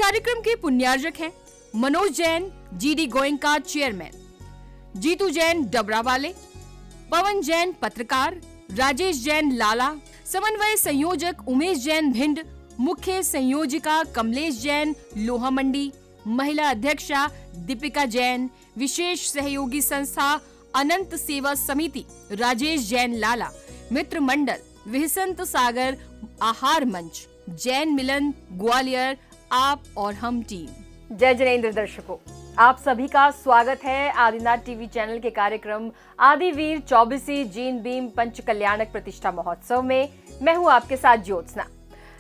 कार्यक्रम के पुण्यार्जक हैं मनोज जैन जीडी गोयनका चेयरमैन, जीतू जैन डबरा वाले, पवन जैन पत्रकार, राजेश जैन लाला, समन्वय संयोजक उमेश जैन भिंड, मुख्य संयोजिका कमलेश जैन लोहा मंडी, महिला अध्यक्षा दीपिका जैन, विशेष सहयोगी संस्था अनंत सेवा समिति राजेश जैन लाला, मित्र मंडल विहसंत सागर आहार मंच, जैन मिलन ग्वालियर, आप और हम टीम। जय जिनेंद्र दर्शकों, आप सभी का स्वागत है आदिनाथ टीवी चैनल के कार्यक्रम आदिवीर 24वीं जीन भीम पंच कल्याणक प्रतिष्ठा महोत्सव में। मैं हूं आपके साथ ज्योत्सना।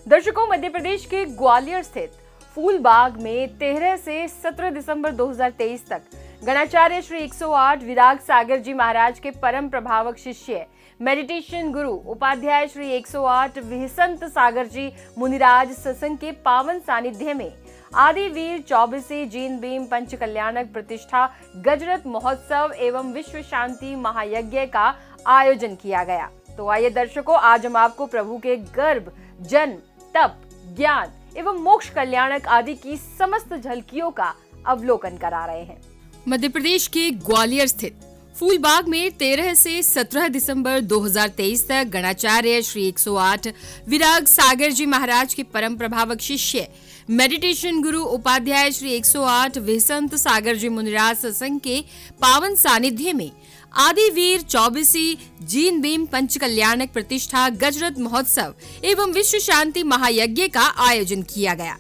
दर्शकों, मध्य प्रदेश के ग्वालियर स्थित फूलबाग में 13 से 17 दिसंबर 2023 तक गणाचार्य श्री 108 विराग सागर जी महाराज के परम प्रभावक शिष्य मेडिटेशन गुरु उपाध्याय श्री 108 विहसंत सागर जी मुनिराज सत्संग के पावन सानिध्य में आदिवीर 24वीं जीन भीम पंच कल्याणक प्रतिष्ठा गजरत महोत्सव एवं विश्व शांति महायज्ञ का आयोजन किया गया। तो आइए दर्शकों, आज हम आपको प्रभु के गर्भ, जन्म, तप, ज्ञान एवं मोक्ष कल्याणक आदि की समस्त झलकियों का अवलोकन करा रहे हैं। मध्य प्रदेश के ग्वालियर स्थित फूलबाग में 13 से 17 दिसंबर 2023 तक गणाचार्य श्री 108 विराग सागर जी महाराज के परम प्रभावक शिष्य मेडिटेशन गुरु उपाध्याय श्री 108 विहसंत सागर जी मुनिराज सत्संग के पावन सानिध्य में आदिवीर 24वीं जीन भीम पंच कल्याणक प्रतिष्ठा गजरत महोत्सव एवं विश्व शांति महायज्ञ का आयोजन किया गया,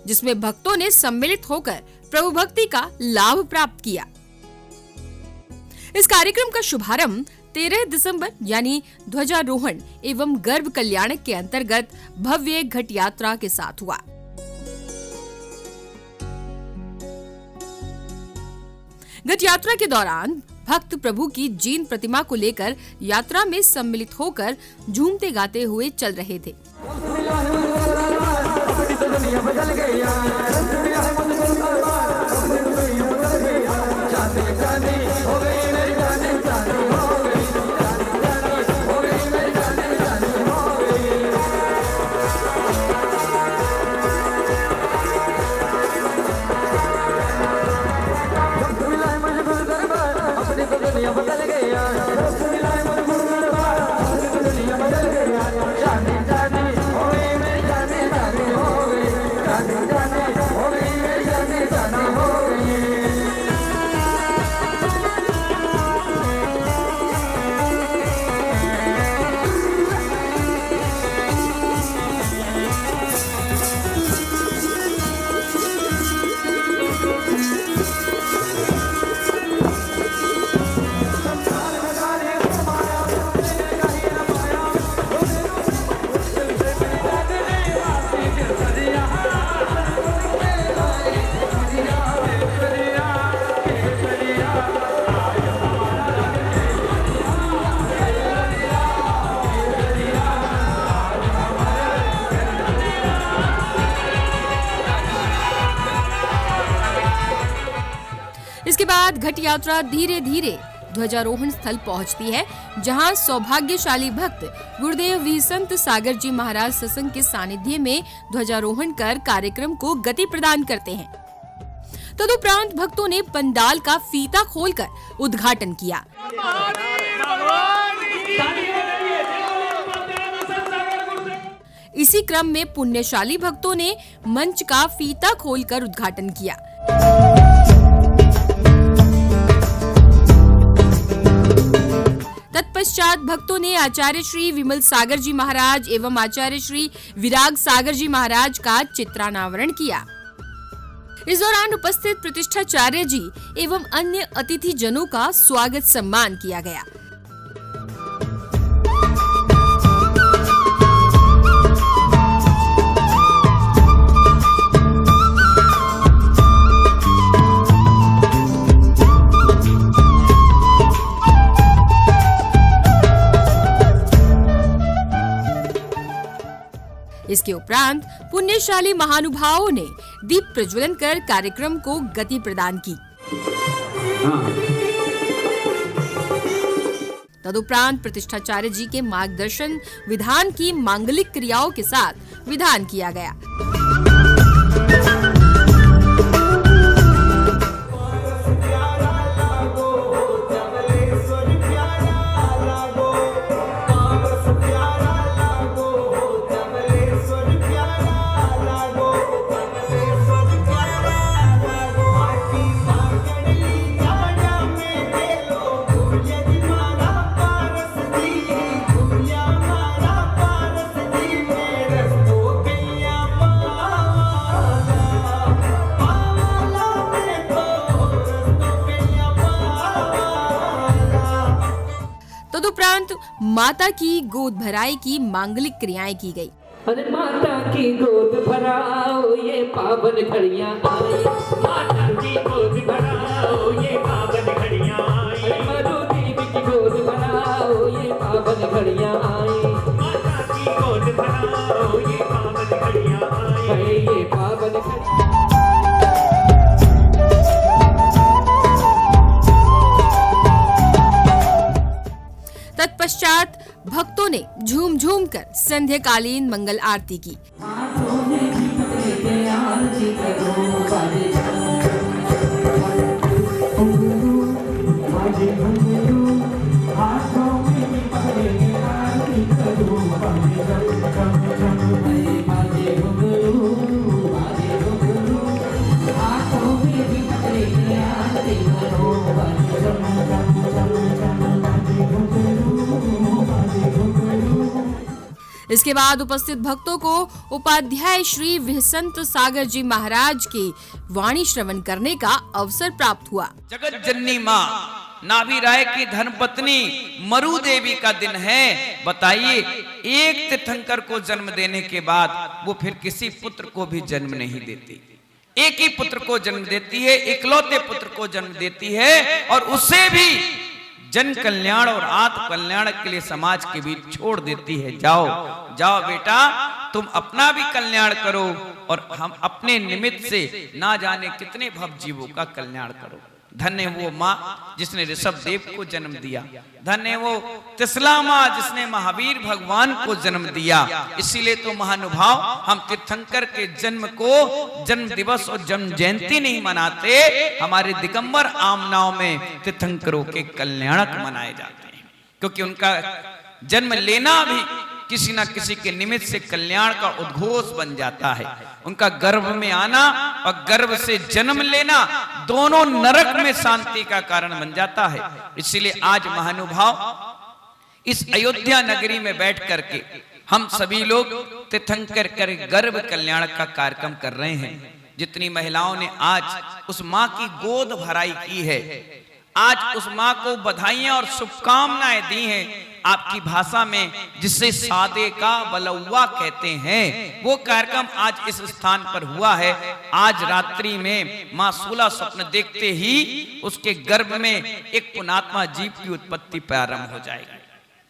जिसमें भक्तों ने सम्मिलित होकर प्रभु भक्ति का लाभ प्राप्त किया। इस कार्यक्रम का शुभारंभ 13 दिसंबर यानी ध्वजारोहण एवं गर्भ कल्याणक के अंतर्गत भव्य घट यात्रा के साथ हुआ। घट यात्रा के दौरान भक्त प्रभु की जीन प्रतिमा को लेकर यात्रा में सम्मिलित होकर झूमते गाते हुए चल रहे थे। इसके बाद घट यात्रा धीरे धीरे ध्वजारोहण स्थल पहुंचती है, जहां सौभाग्यशाली भक्त गुरुदेव विहसंत सागर जी महाराज सत्संग के सानिध्य में ध्वजारोहण कर कार्यक्रम को गति प्रदान करते हैं। तदुपरांत भक्तों ने पंडाल का फीता खोलकर उद्घाटन किया। इसी क्रम में पुण्यशाली भक्तों ने मंच का फीता खोलकर उद्घाटन किया। तत्पश्चात भक्तों ने आचार्य श्री विमल सागर जी महाराज एवं आचार्य श्री विराग सागर जी महाराज का चित्रानावरण किया। इस दौरान उपस्थित प्रतिष्ठाचार्य जी एवं अन्य अतिथि जनों का स्वागत सम्मान किया गया। इसके उपरांत पुण्यशाली महानुभावों ने दीप प्रज्वलन कर कार्यक्रम को गति प्रदान की। तदुपरांत प्रतिष्ठाचार्य जी के मार्गदर्शन विधान की मांगलिक क्रियाओं के साथ विधान किया गया। माता की गोद भराई की मांगलिक क्रियाएं की गई। अरे माता की गोद भराओ ये पावन घड़ियां आई, माता की गोद भराओ ये पावन घड़ियां आई, अरे मधु देवी की गोद भराओ ये पावन घड़ियां आई, माता की गोद भराओ ये पावन घड़ियां आई, है ये पावन घड़ियां। तत्पश्चात भक्तों ने झूम झूम कर संध्याकालीन मंगल आरती की। इसके बाद उपस्थित भक्तों को उपाध्याय श्री विहसंत सागर जी महाराज की वाणी श्रवण करने का अवसर प्राप्त हुआ। जगत जननी माँ नाभि राय की धर्मपत्नी मरु देवी का दिन है। बताइए, एक तीर्थंकर को जन्म देने के बाद वो फिर किसी पुत्र को भी जन्म नहीं देती। एक ही पुत्र को जन्म देती है, इकलौते पुत्र को जन्म देती है, और उसे भी जन कल्याण और आत्म कल्याण के लिए समाज के बीच छोड़ देती है। जाओ जाओ बेटा, तुम अपना भी कल्याण करो और हम अपने निमित्त से ना जाने कितने भव जीवों का कल्याण करो। धन्य है वो माँ जिसने ऋषभ देव को जन्म दिया, धन्य है वो तिसला माँ जिसने महावीर भगवान को जन्म दिया। इसीलिए तो महानुभाव हम तीर्थंकर के जन्म को जन्म दिवस और जन्म जयंती नहीं मनाते, हमारे दिगंबर आमनाओं में तीर्थंकरों के कल्याणक मनाए जाते हैं, क्योंकि उनका जन्म लेना भी किसी न किसी के निमित्त से कल्याण का उद्घोष बन जाता है। उनका गर्भ में आना और गर्भ से जन्म लेना दोनों नरक में शांति का कारण बन जाता है। इसीलिए आज महानुभाव इस अयोध्या नगरी में बैठ करके हम सभी लोग तीर्थंकर कर गर्भ कल्याण का कार्यक्रम कर रहे हैं। जितनी महिलाओं ने आज उस माँ की गोद भराई की है, आज उस माँ को बधाइयां और शुभकामनाएं दी हैं। आपकी भाषा में जिसे सादे का बलौवा कहते हैं, वो कार्यक्रम आज इस स्थान पर हुआ है। आज रात्रि में माँ 16 स्वप्न देखते ही उसके गर्भ में एक पुण्यात्मा जीव की उत्पत्ति प्रारंभ हो जाएगी।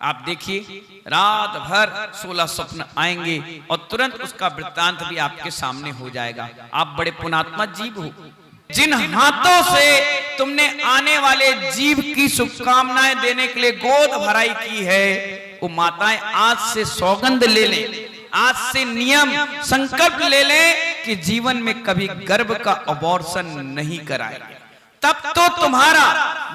आप देखिए, रात भर 16 स्वप्न आएंगे और तुरंत उसका वृत्तांत भी आपके सामने हो जाएगा। आप बड़े पुण्यात्मा जीव हो, जिन हाथों से तुमने आने वाले जीव की शुभकामनाएं देने के लिए गोद भराई की है, वो माताएं आज से सौगंध ले लें, आज से नियम संकल्प ले लें कि जीवन में कभी गर्भ का अबॉर्शन नहीं कराएंगे। तब तो तुम्हारा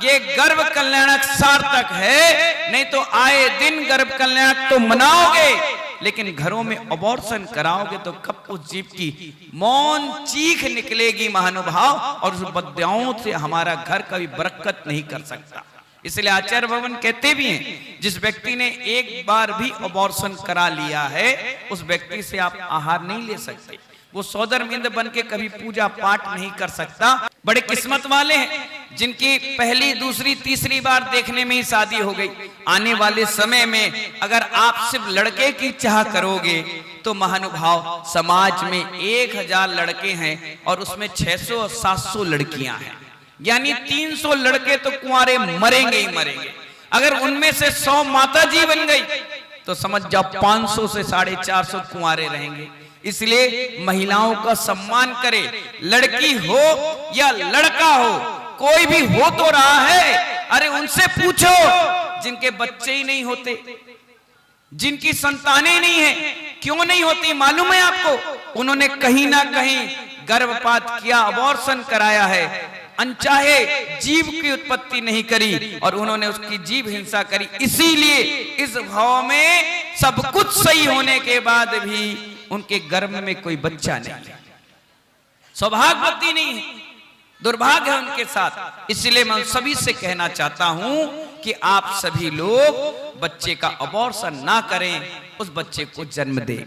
ये गर्भ कल्याणक सार्थक है। नहीं तो आए दिन गर्भ कल्याणक तो मनाओगे, लेकिन घरों में अबॉर्शन कराओगे तो कब उस जीव की मौन चीख निकलेगी महानुभाव, और उस बद्याओं से हमारा घर कभी बरकत नहीं कर सकता। इसलिए आचार्य भवन कहते भी हैं, जिस व्यक्ति ने एक बार भी अबॉर्शन करा लिया है उस व्यक्ति से आप आहार नहीं ले सकते। वो सौदरमिंद बन के कभी पूजा पाठ नहीं कर सकता। बड़े किस्मत वाले हैं जिनकी पहली दूसरी तीसरी बार देखने में ही शादी हो गई। आने वाले समय में अगर आप सिर्फ लड़के की चाह करोगे तो महानुभाव समाज में 1000 लड़के हैं और उसमें 600 और 700 लड़कियां हैं, यानी 300 लड़के तो कुंवारे मरेंगे ही मरेंगे। अगर उनमें से 100 माताजी बन गई तो समझ जाओ 500 से 450 कुंवारे रहेंगे। इसलिए महिलाओं का सम्मान करे, लड़की हो या लड़का हो, कोई भी हो तो रहा है। अरे उनसे पूछो जिनके बच्चे ही नहीं होते, जिनकी संतानें नहीं है, क्यों नहीं होती मालूम है आपको? उन्होंने कहीं ना कहीं गर्भपात किया, अबॉर्शन कराया है, अनचाहे जीव की उत्पत्ति नहीं करी और उन्होंने उसकी जीव हिंसा करी। इसीलिए इस भाव में सब कुछ सही होने के बाद भी उनके गर्भ में कोई बच्चा नहीं है, सौभाग्यवती नहीं है, दुर्भाग्य है उनके साथ। इसलिए मैं सभी से कहना चाहता हूं कि आप सभी लोग बच्चे का अबॉर्शन ना करें, उस बच्चे को जन्म दें।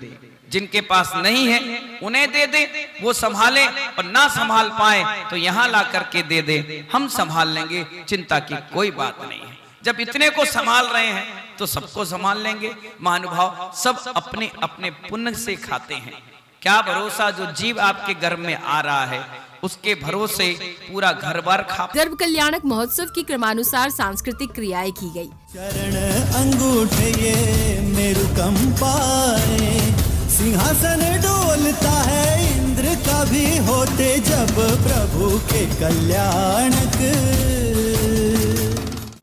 जिनके पास नहीं है उन्हें दे दे, वो संभालें, और ना संभाल पाए तो यहां ला करके दे दे, हम संभाल लेंगे, चिंता की कोई बात नहीं है। जब इतने को संभाल रहे हैं तो सबको संभाल लेंगे। महानुभाव, सब अपने अपने पुण्य से खाते हैं। क्या भरोसा जो जीव आपके गर्भ में आ रहा है उसके भरोसे पूरा घर बार खा। गर्भ कल्याणक महोत्सव की क्रमानुसार सांस्कृतिक क्रियाएं की गई। चरण अंगूठे ये मेरु कंपाए, सिंहासन डोलता है इंद्र का भी होते जब प्रभु के कल्याणक।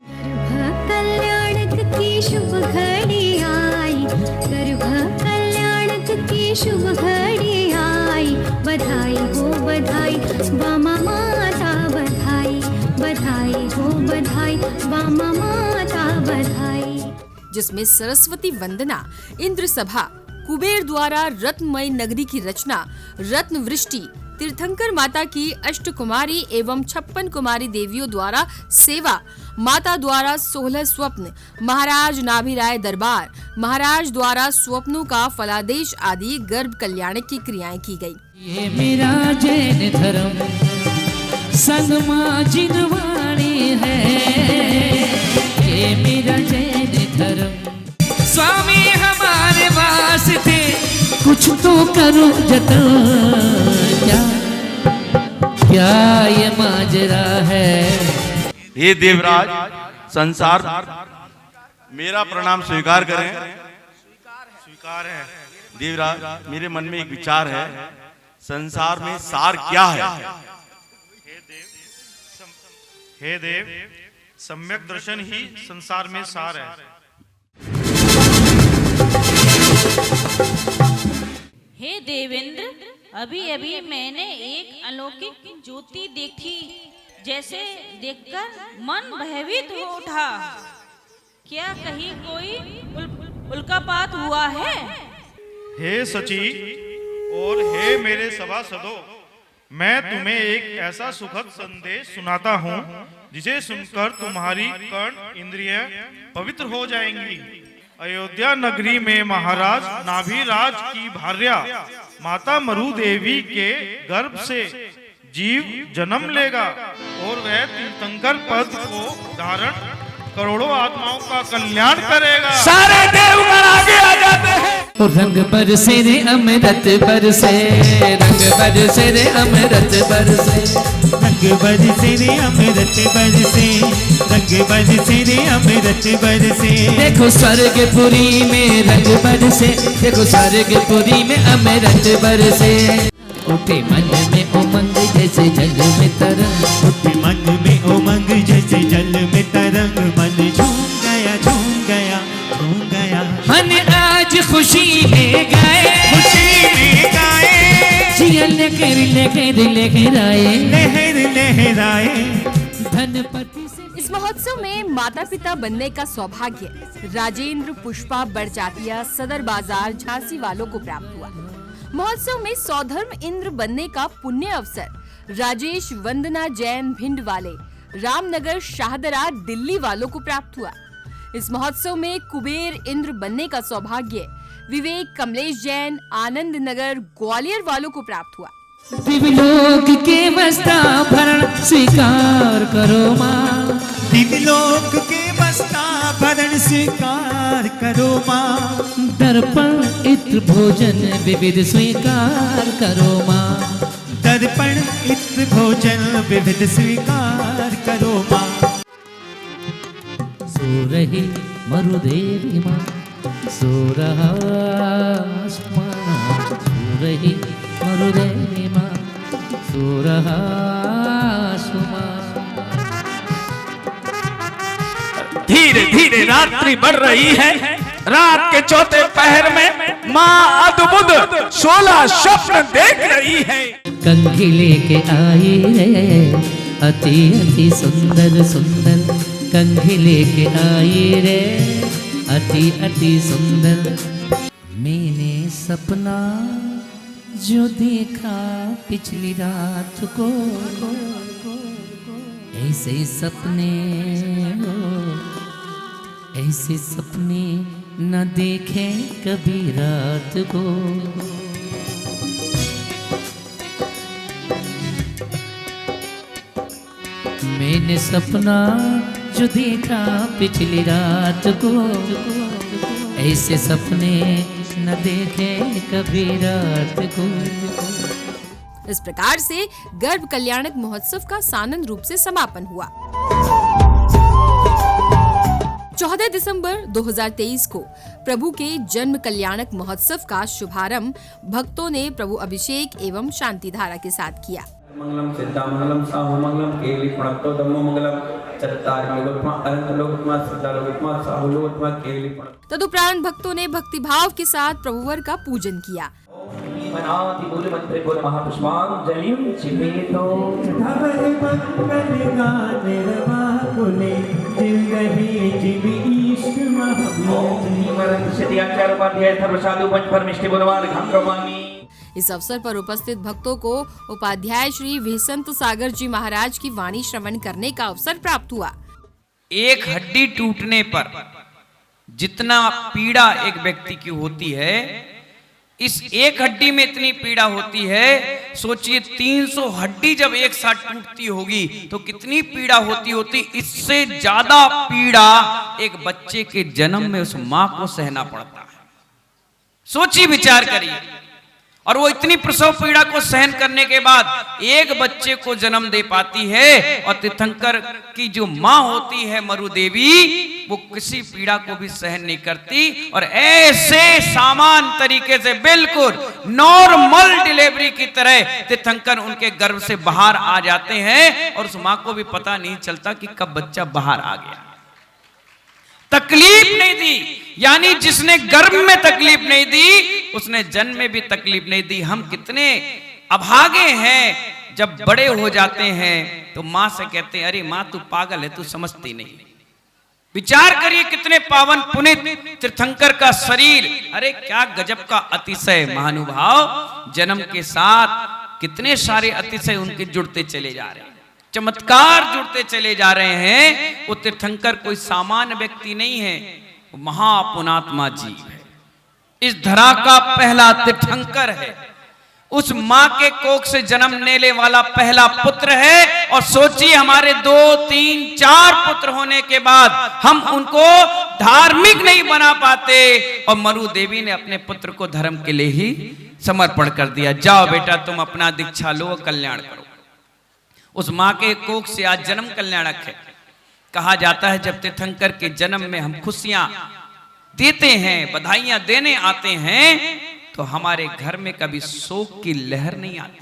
गर्भ कल्याणक की शुभ घड़ी आई, गर्भ कल्याणक की शुभ घड़ी आई, बधाई हो बधाई वामा माता बधाई, बधाई हो बधाई वामा माता बधाई। जिसमें सरस्वती वंदना, इंद्र सभा, कुबेर द्वारा रत्नमय नगरी की रचना, रत्न वृष्टि, तीर्थंकर माता की अष्टकुमारी एवं 56 कुमारी देवियों द्वारा सेवा, माता द्वारा 16 स्वप्न, महाराज नाभिराय दरबार, महाराज द्वारा स्वप्नों का फलादेश आदि गर्भ कल्याण की क्रियाएं की गई। ये मेरा जैन धर्म संगमा जिनवाणी है, ये मेरा जैन धर्म। स्वामी हमारे वास्ते कुछ तो करो जतन, क्या ये माजरा है। हे देवराज, संसार मेरा प्रणाम स्वीकार करें। स्वीकार है देवराज। मेरे मन में एक विचार है, संसार में सार क्या है? हे देव, सम्यक दर्शन ही संसार में सार है। हे देवेंद्र, अभी अभी मैंने एक अलौकिक ज्योति देखी, जैसे देखकर मन भयभीत हो उठा। क्या कहीं कोई उल्कापात हुआ है? हे सची और हे मेरे सभासदों, मैं तुम्हें एक ऐसा सुखद संदेश सुनाता हूँ जिसे सुनकर तुम्हारी कर्ण इंद्रियां पवित्र हो जाएंगी। अयोध्या नगरी में महाराज नाभिराज की भार्या माता मरु देवी के गर्भ से जीव जन्म लेगा और वह तीर्थंकर पद को धारण करोड़ों आत्माओं का कल्याण करेगा। सारे देवगण आगे आ जाते हैं। रंग बरसे रे अमृत बरसे, रंग बरसे रे अमृत बरसे, रंग बरसे रे अमृत बरसे, रंग बरसे रे अमृत बरसे। देखो स्वर्गपुरी में रंग बरसे, देखो स्वर्गपुरी में अमृत बरसे। उठे मन में उमंग जैसे जल में तरंग, उठे मन में उमंग जैसे जल में तरंग। मन झूम गया झूम गया झूम गया, मन आज खुशी में गाए, खुशी में गाए। जिया लेकर लेकर लेकर आए, लहर लहराए धनपति से। इस महोत्सव में माता पिता बनने का सौभाग्य राजेंद्र पुष्पा बड़जातिया सदर बाजार झांसी वालों को प्राप्त हुआ। महोत्सव में सौधर्म इंद्र बनने का पुण्य अवसर राजेश वंदना जैन भिंड वाले, रामनगर शाहदरा दिल्ली वालों को प्राप्त हुआ। इस महोत्सव में कुबेर इंद्र बनने का सौभाग्य विवेक कमलेश जैन आनंद नगर ग्वालियर वालों को प्राप्त हुआ। दिव्यलोक के वस्ता भरण स्वीकार करो माँ, दिव्यलोक के वस्ता भरण स्वीकार करो माँ। दर्पण इत्र भोजन विविध स्वीकार करो माँ, दर्पण इत्र भोजन विविध स्वीकार करो माँ। सो रही मरुदेवी माँ, सो रहा आसमां, सो रही मरुदेवी माँ, सो रहा आसमां। धीरे धीरे रात्रि बढ़ रही है। रात के चौथे पहर में माँ अद्भुत 16 स्वप्न देख रही है। कंघी लेके आई रे अति अति सुंदर सुंदर, कंघी लेके आई रे अति अति सुंदर। मैंने सपना जो देखा पिछली रात को, ऐसे सपने हो, ऐसे सपने न देखे कभी रात को। मैंने सपना जो देखा पिछली रात को, ऐसे सपने न देखे कभी रात को। इस प्रकार से गर्भ कल्याणक महोत्सव का सानंद रूप से समापन हुआ। 14 दिसंबर 2023 को प्रभु के जन्म कल्याणक महोत्सव का शुभारंभ भक्तों ने प्रभु अभिषेक एवं शांति धारा के साथ किया। मंगलम सिद्धामंगलम साहुमंगलम केवली प्रणतो धम्मो मंगलम चत्तारि लोकोत्तमा अनंत लोकोत्तमा सिद्धा लोकोत्तमा साहु लोकोत्तमा केवली प्रणतो। तदुपरांत भक्तों ने भक्तिभाव के साथ प्रभुवर का पूजन किया। मनाति मूल मंत्रे बोल महापुष्पांजलिं चिमेतो धवल बंदन गाने रवाकुले जिंदगी जीवी इश्क महावीर। मरन सिद्धि आचार्य उपाध्याय धर्मसाधु पंच परमिष्टि बोलवान घंग्रमानी। इस अवसर पर उपस्थित भक्तों को उपाध्याय श्री विहसंत सागर जी महाराज की वाणी श्रवण करने का अवसर प्राप्त हुआ। एक हड्डी टूटने पर जितना पीड़ा एक व्यक्ति की होती है, इस एक हड्डी में इतनी पीड़ा होती है। सोचिए 300 हड्डी जब एक साथ टूटती होगी तो कितनी पीड़ा होती। इससे ज्यादा पीड़ा एक बच्चे के जन्म में उस मां को सहना पड़ता है। सोचिए, विचार करिए। और वो इतनी प्रसव पीड़ा को सहन करने के बाद एक बच्चे को जन्म दे पाती है। और तीर्थंकर की जो मां होती है मरु देवी, वो किसी पीड़ा को भी सहन नहीं करती और ऐसे सामान तरीके से बिल्कुल नॉर्मल डिलीवरी की तरह तीर्थंकर उनके गर्भ से बाहर आ जाते हैं और उस मां को भी पता नहीं चलता कि कब बच्चा बाहर आ गया। तकलीफ नहीं दी, यानी जिसने गर्भ में तकलीफ नहीं दी उसने जन्म में भी तकलीफ नहीं दी। हम कितने अभागे हैं, जब बड़े हो जाते हैं तो मां से कहते हैं अरे मां तू पागल है, तू समझती नहीं। विचार करिए कितने पावन पुनीत तीर्थंकर का शरीर। अरे क्या गजब का अतिशय महानुभाव, जन्म के साथ कितने सारे अतिशय उनके जुड़ते चले जा रहे हैं, चमत्कार जुड़ते चले जा रहे हैं। वो तीर्थंकर कोई सामान्य व्यक्ति नहीं है, वो महापुणात्मा जीव है। इस धरा का पहला तीर्थंकर है, उस मां के कोख से जन्म लेने वाला पहला पुत्र है। और सोचिए हमारे 2, 3, 4 पुत्र होने के बाद हम उनको धार्मिक नहीं बना पाते और मरु देवी ने अपने पुत्र को धर्म के लिए ही समर्पण कर दिया। जाओ बेटा तुम अपना दीक्षा लो, कल्याण करो। उस मां के कोख से आज जन्म कल्याणक है। कहा जाता है जब तीर्थंकर के जन्म में हम खुशियां देते हैं, बधाइयां देने आते हैं, तो हमारे घर में कभी शोक की लहर नहीं आती।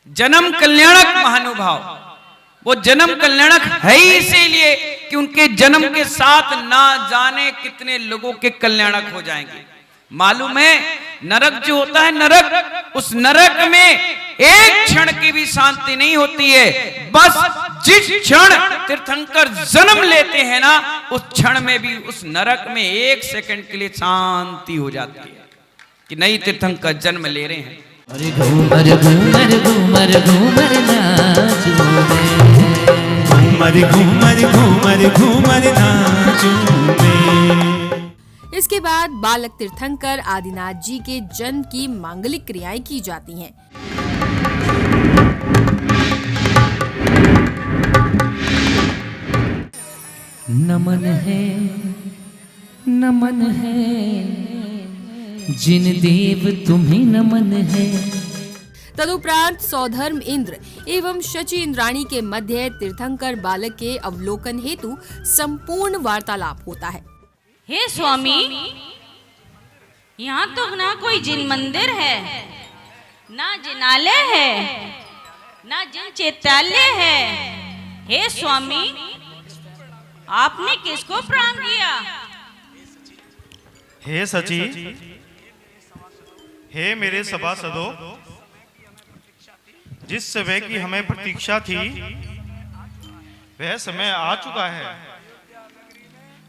जन्म कल्याणक महानुभाव, वो जन्म कल्याणक है ही इसीलिए कि उनके जन्म के साथ ना जाने कितने लोगों के कल्याणक हो जाएंगे। मालूम है नरक जो होता है, नरक, उस नरक में एक क्षण की भी शांति नहीं होती है। बस जिस क्षण तीर्थंकर जन्म लेते हैं ना, उस क्षण में भी उस नरक में 1 सेकंड के लिए शांति हो जाती है कि नहीं तीर्थंकर जन्म ले रहे हैं। अरे घूमर घूमर घूमर घूमर नाचूं मैं, घूमर घूमर घूमर घूमर नाचूं मैं। इसके बाद बालक तीर्थंकर आदिनाथ जी के जन्म की मांगलिक क्रियाएं की जाती हैं। नमन है, नमन है, जिन देव तुम्हें नमन है। तदुपरांत सौधर्म इंद्र एवं शची इंद्राणी के मध्य तीर्थंकर बालक के अवलोकन हेतु संपूर्ण वार्तालाप होता है। हे स्वामी, यहाँ तो ना कोई जिन मंदिर है, ना जिनालय है, ना जिन चैत्यालय है। हे स्वामी, आपने किसको प्राण किया? हे सची, हे मेरे सभासदों, जिस समय की हमें प्रतीक्षा थी वह समय आ चुका है।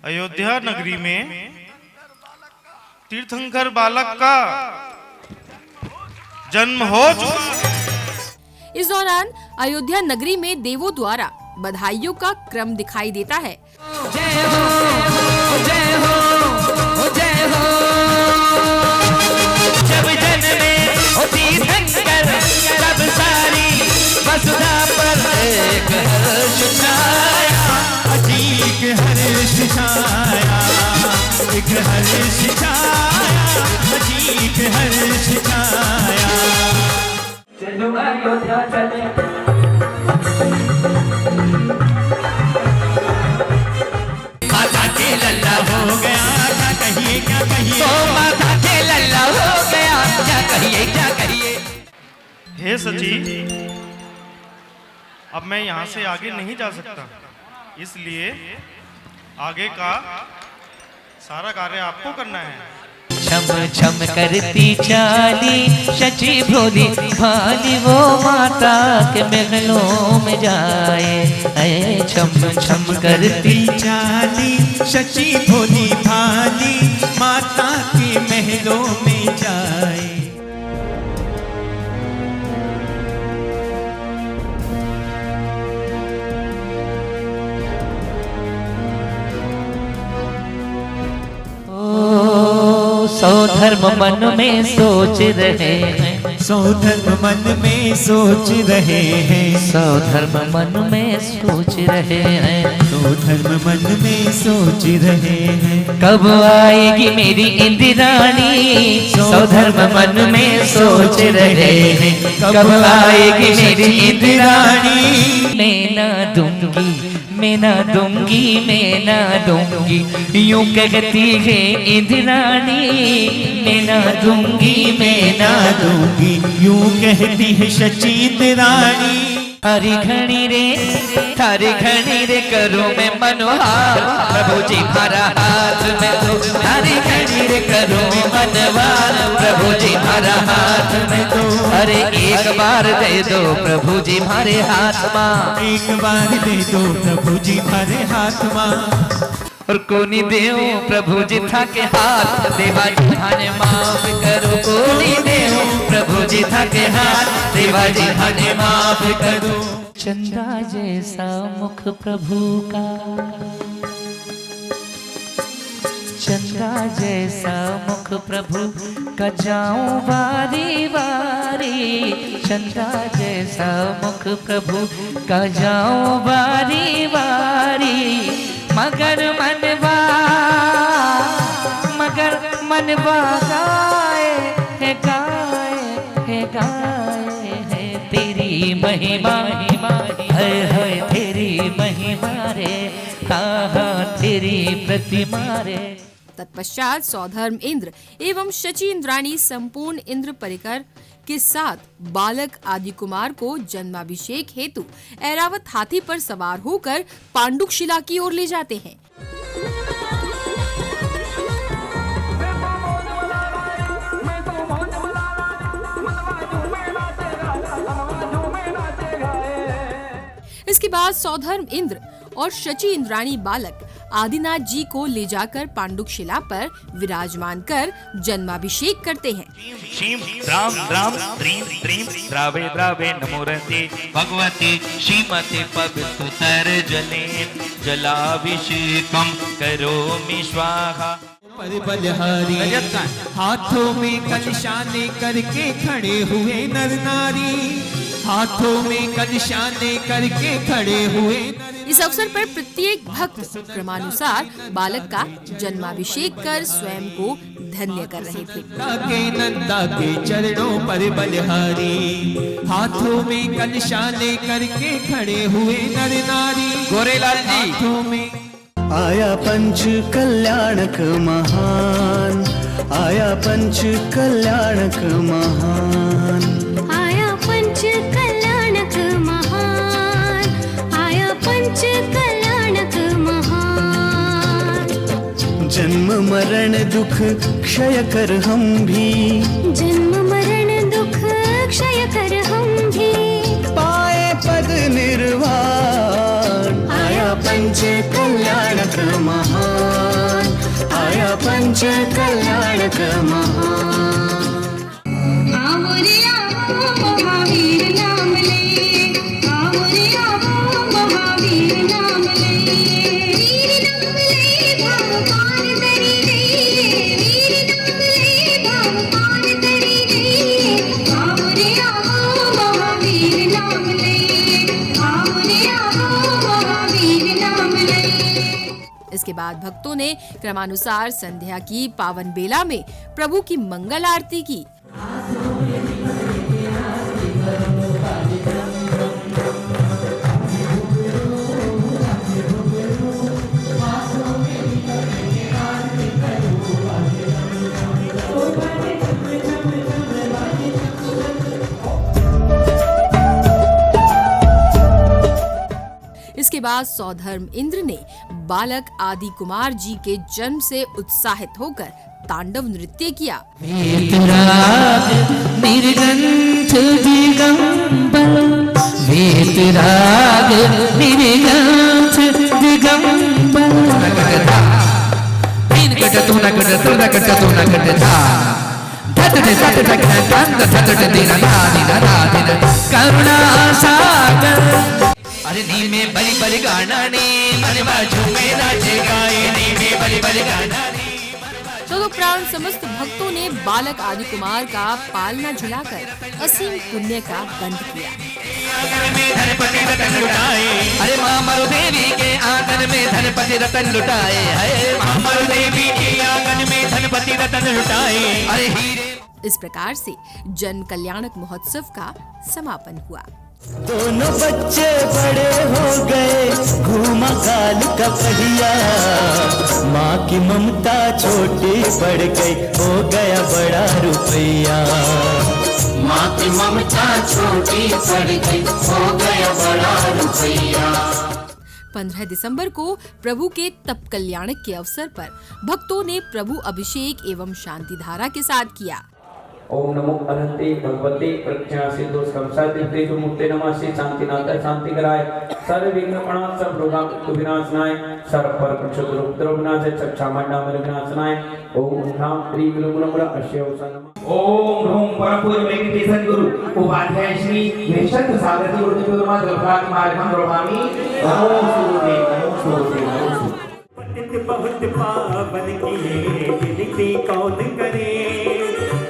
अयोध्या नगरी में तीर्थंकर बालक का जन्म हो चुका है। इस दौरान अयोध्या नगरी में देवों द्वारा बधाइयों का क्रम दिखाई देता है। जय हो, जय हो, जय हो। जब जन्मे तीर्थंकर तब सारी वसुधा पर एक हर्ष छाया। छाया, एक हर्ष छाया, अजीब हर्ष छाया। चलो अयोध्या चले, माता के लल्ला हो गया, क्या कहिए क्या कहिए, तो माता के लल्ला हो गया, क्या कहिए क्या कहिए। हे सची, अब मैं यहाँ से आगे नहीं जा सकता, इसलिए आगे का सारा कार्य आपको करना है। छम छम करती चाली शची भोली भाली, वो माता के महलों में जाए। ऐ छम छम करती चाली शची भोली भाली, माता के महलों में जाए। सौ धर्म मन में सोच रहे हैं, सौ धर्म मन में सोच रहे हैं, सौ धर्म मन में सोच रहे हैं, सौ धर्म मन में सोच रहे हैं। कब आएगी मेरी इंदिरानी, सौ धर्म मन में सोच रहे हैं, कब आएगी मेरी इंदिरानी। मैं ना दूंगी, मैं ना दूंगी, मैं ना दूंगी, यूं कहती है इंद्राणी। मैं ना दूंगी, मैं ना दूंगी, यूं कहती है शची इंद्राणी। थारी घड़ी रे, थारी घड़ी रे करो मैं मनोहार, प्रभु जी मारा हाथ में दो। थारी घड़ी रे करो मनवार, प्रभु जी मारा हाथ में दो। अरे एक बार दे दो प्रभु जी मारे हाथ माँ, एक बार दे दो प्रभु जी मारे हाथ माँ। और कोनी देव प्रभु जी था के हाथ, देवा जी थाने माफ करो। कोनी देव प्रभु जी था के हाथ, देवा जी थाने माफ करो। चंदा जैसा मुख प्रभु का, चंदा जैसा मुख प्रभु का जाऊं बारी बारी, चंदा जैसा मुख प्रभु का जाऊं बारी बारी। मगर मनवा, मगर मनवा गाए है, गाए है, गाए है तेरी महिमा, है तेरी महिमा रे, हाँ तेरी प्रतिमा रे। तत्पश्चात सौधर्म इंद्र एवं शची इंद्राणी संपूर्ण इंद्र परिकर के साथ बालक आदि कुमार को जन्माभिषेक हेतु ऐरावत हाथी पर सवार होकर पांडुकशिला की ओर ले जाते हैं। इसके बाद सौधर्म इंद्र और शची इंद्राणी बालक आदिनाथ जी को ले जाकर पांडुकशिला पर विराजमान कर जन्माभिषेक करते हैं। शीम राम राम त्रीम त्रीम द्रावे द्रावे नमोरते भगवते श्रीमते पवित्र जले जलाभिषेकम करोमि स्वाहा। पर बलहारी हाथों में कलशाने करके खड़े हुए नर नारी, हाथों में कलशाने करके खड़े हुए। इस अवसर पर प्रत्येक भक्त क्रमानुसार बालक का जन्माभिषेक कर स्वयं को धन्य कर रहे थे। के नंदा के चरणों पर बलहारी, हाथों में कलशाने करके खड़े हुए नर नारी। गोरेलाल जी हाथों में आया पंच कल्याणक महान, आया पंच कल्याणक महान, आया पंच कल्याणक महान, आया पंच कल्याणक महान। जन्म मरण दुख क्षय कर हम भी, जन्म मरण दुख क्षय कर हम भी, पाए पद निर्वाण। आया पंच कल्याणक महान, आया पंच कल्याणक महान। आओ रे आओ महावीर नाम ले, आओ रे आओ महावीर नाम ले, वीर नाम ले भाव पार तरी रे, वीर नाम ले भाव पार तरी रे। आओ रे आओ महावीर नाम ले, आओ रे आओ महावीर नाम ले। इसके बाद भक्तों ने क्रमानुसार संध्या की पावन बेला में प्रभु की मंगल आरती की। इसके बाद सौधर्म इंद्र ने बालक आदि कुमार जी के जन्म से उत्साहित होकर तांडव नृत्य किया। वेतराग निर्गंथ दिगंबर, वेतराग निर्गंथ दिगंबर। तीन कट तू न कट तू न कट तू न कट था। धत धत धत धत धत धत दिन दिन करुणा सागर। अरे नी में बलि बलि गाना नी मन बाजू में नाचे गाए नी में बलि बलि गाना नी। तदुपरांत समस्त भक्तों ने बालक आदि कुमार का पालना झुलाकर असीम पुण्य का बंद किया। अरे माँ मरु देवी के आंगन में धनपति रतन लुटाए। माँ मरु देवी के आंगन में धनपति रतन लुटाए। अरे हीरे। इस प्रकार से जन कल्याणक महोत्सव का समापन हुआ। दोनों बच्चे बड़े हो गए, घूमा काल का पहिया। माँ की ममता छोटी पड़ गई, हो गया बड़ा रुपया। माँ की ममता छोटी पड़ गई, हो गया बड़ा रुपया। 15 दिसंबर को प्रभु के तप कल्याणक के अवसर पर भक्तों ने प्रभु अभिषेक एवं शांति धारा के साथ किया। ओम नमो अनंते भगवते प्रज्ञा सिद्धो संसादिते जो मुक्ते नमः शांतिनाथ शांति कराय सर्व विघ्न प्रणाम सब रोगा विनाशनाय सर्व पर कुशल उपद्रव विनाश चक्षामंडा मर विनाशनाय। ओम नाम श्री गुरु गुरु अश्यव सनम। ओम ह्रूम परम पूज्य वेंकटेश सद्गुरु उपाध्याय श्री विशंत सागरती उर्दुमा द्रव्यात् मार्गम रोहामि। नमो सुदेव नमो सुदेव नमो सुदेव। बहुत पावन किए विनती कौन करे,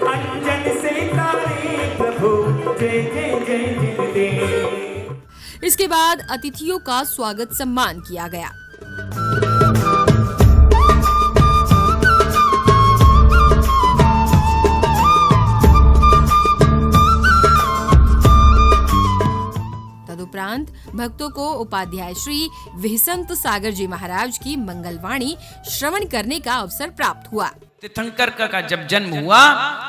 अंजन से तारे प्रभु जय जय जय जिन दे। इसके बाद अतिथियों का स्वागत सम्मान किया गया। तदुपरांत भक्तों को उपाध्याय श्री विहसंत सागर जी महाराज की मंगलवाणी श्रवण करने का अवसर प्राप्त हुआ। तीर्थंकर का जब जन्म हुआ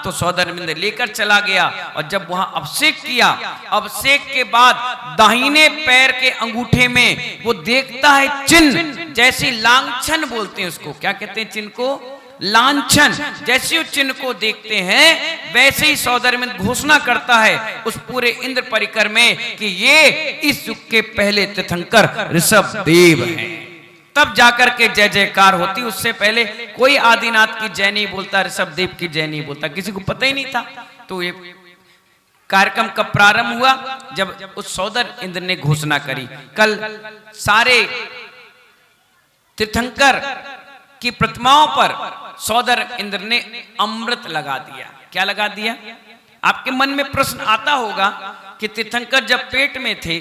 तो सौधर्मिंद्र लेकर चला गया और जब वहां अभिषेक किया, अभिषेक के बाद दाहिने पैर के अंगूठे में वो देखता है चिन्ह, जैसी लांछन बोलते हैं उसको, क्या कहते हैं चिन्ह को? लांछन। जैसे उस चिन्ह को देखते हैं वैसे ही सौधर्मिंद्र घोषणा करता है उस पूरे इंद्र परिकर में कि ये इस युग के पहले तीर्थंकर ऋषभ देव हैं। तब जाकर के जय जयकार होती, उससे पहले कोई आदिनाथ की जय नहीं बोलता, ऋषभ देव की जय नहीं बोलता, किसी को पता ही नहीं था। तो ये कार्यक्रम कब प्रारंभ हुआ? जब उस सौदर इंद्र ने घोषणा करी। कल सारे तीर्थंकर की प्रतिमाओं पर सौदर इंद्र ने अमृत लगा दिया। क्या लगा दिया? आपके मन में प्रश्न आता होगा कि तीर्थंकर जब पेट में थे,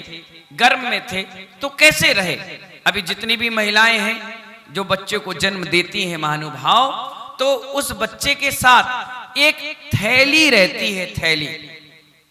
गर्भ में थे, तो कैसे रहे? अभी जितनी भी महिलाएं हैं जो बच्चे को जन्म देती हैं महानुभाव, तो उस बच्चे के साथ एक थैली रहती है, थैली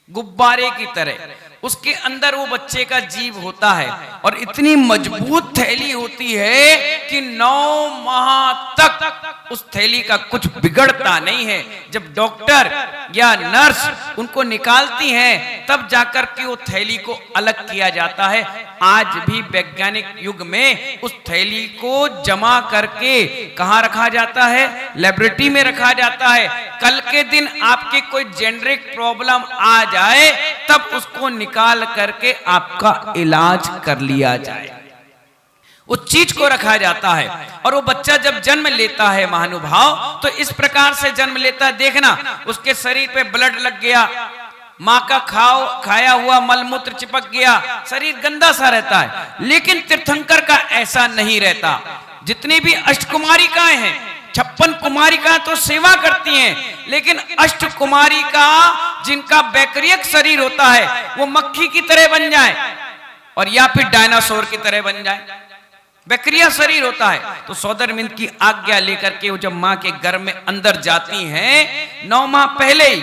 गुब्बारे की तरह, उसके अंदर वो बच्चे का जीव होता है और इतनी मजबूत थैली होती है कि 9 माह तक उस थैली का कुछ बिगड़ता नहीं है। जब डॉक्टर या नर्स उनको निकालती हैं तब जाकर के वो थैली को अलग किया जाता है। आज भी वैज्ञानिक युग में उस थैली को जमा करके कहाँ रखा जाता है? लेबोरेटरी में रखा जाता है। कल के दिन आपके कोई जेनरिक प्रॉब्लम आ जाए तब उसको निकाल करके आपका इलाज कर लिया जाए, उस चीज को रखा जाता है। और वो बच्चा जब जन्म लेता है महानुभाव, तो इस प्रकार से जन्म लेता है। देखना, उसके शरीर पे ब्लड लग गया, माँ का खाया हुआ मलमूत्र चिपक गया, शरीर गंदा सा रहता है। लेकिन तीर्थंकर का ऐसा नहीं रहता। जितनी भी अष्टकुमारिकाएं हैं, 56 कुमारिकाएं तो सेवा करती हैं, लेकिन अष्ट कुमारिका जिनका बैक्रियक शरीर होता है वो मक्खी की तरह बन जाए और या फिर डायनासोर की तरह बन जाए। बकरिया शरीर होता है। तो सौदरमिंद की आज्ञा लेकर के वो जब माँ के गर्भ में अंदर जाती हैं, 9 माह पहले ही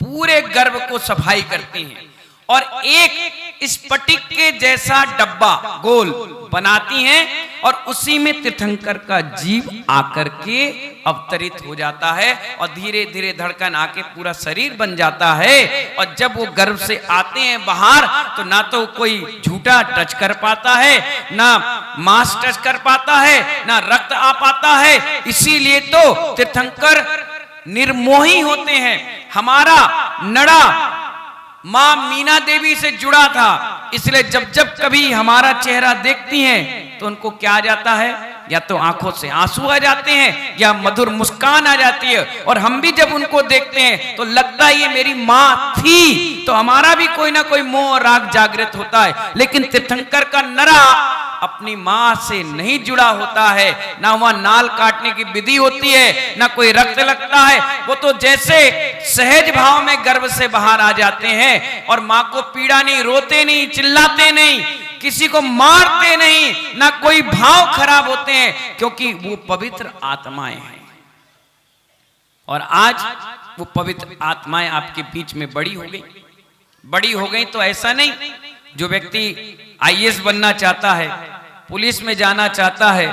पूरे गर्भ को सफाई करती हैं और एक स्फटिक के जैसा डब्बा गोल बनाती हैं और उसी में तीर्थंकर का जीव आकर के अवतरित हो जाता है और धीरे धीरे धड़कन आके पूरा शरीर बन जाता है। और जब वो गर्भ से आते हैं बाहर तो ना तो कोई झूठा टच कर पाता है, ना मांस टच कर पाता है, ना रक्त आ पाता है। इसीलिए तो तीर्थंकर निर्मोही होते हैं। हमारा नड़ा मां मीना देवी से जुड़ा था, इसलिए जब जब कभी हमारा चेहरा देखती हैं तो उनको क्या आ जाता है, या तो आंखों से आंसू आ जाते हैं या मधुर मुस्कान आ जाती है। और हम भी जब उनको देखते हैं तो लगता है ये मेरी मां थी, तो हमारा भी कोई ना कोई मोह और राग जागृत होता है। लेकिन तीर्थंकर का नरा अपनी मां से नहीं जुड़ा होता है, ना वहां नाल काटने की विधि होती है, ना कोई रक्त लगता है। वो तो जैसे सहज भाव में गर्भ से बाहर आ जाते हैं और मां को पीड़ा नहीं, रोते नहीं, चिल्लाते नहीं, किसी को मारते नहीं, ना कोई भाव खराब होते हैं, क्योंकि वो पवित्र आत्माएं हैं। और आज वो पवित्र आत्माएं आपके बीच में बड़ी हो गई तो ऐसा नहीं, जो व्यक्ति आईएएस बनना चाहता है, पुलिस में जाना चाहता है,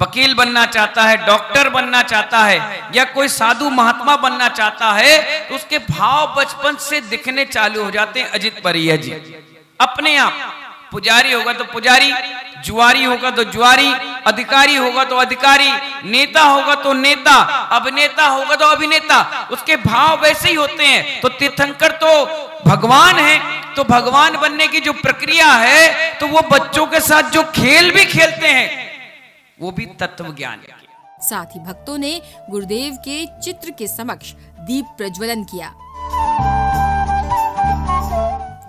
वकील बनना चाहता है, डॉक्टर बनना चाहता है या कोई साधु महात्मा बनना चाहता है, तो उसके भाव बचपन से दिखने चालू हो जाते हैं। अजित परिया जी अपने आप, पुजारी होगा तो पुजारी, जुआरी होगा तो जुआरी, अधिकारी होगा तो अधिकारी, नेता होगा तो नेता, अभिनेता होगा तो अभिनेता, उसके भाव वैसे ही होते हैं। तो तीर्थंकर तो भगवान है, तो भगवान बनने की जो प्रक्रिया है, तो वो बच्चों के साथ जो खेल भी खेलते हैं वो भी तत्व ज्ञान है। साथ ही भक्तों ने गुरुदेव के चित्र के समक्ष दीप प्रज्वलन किया।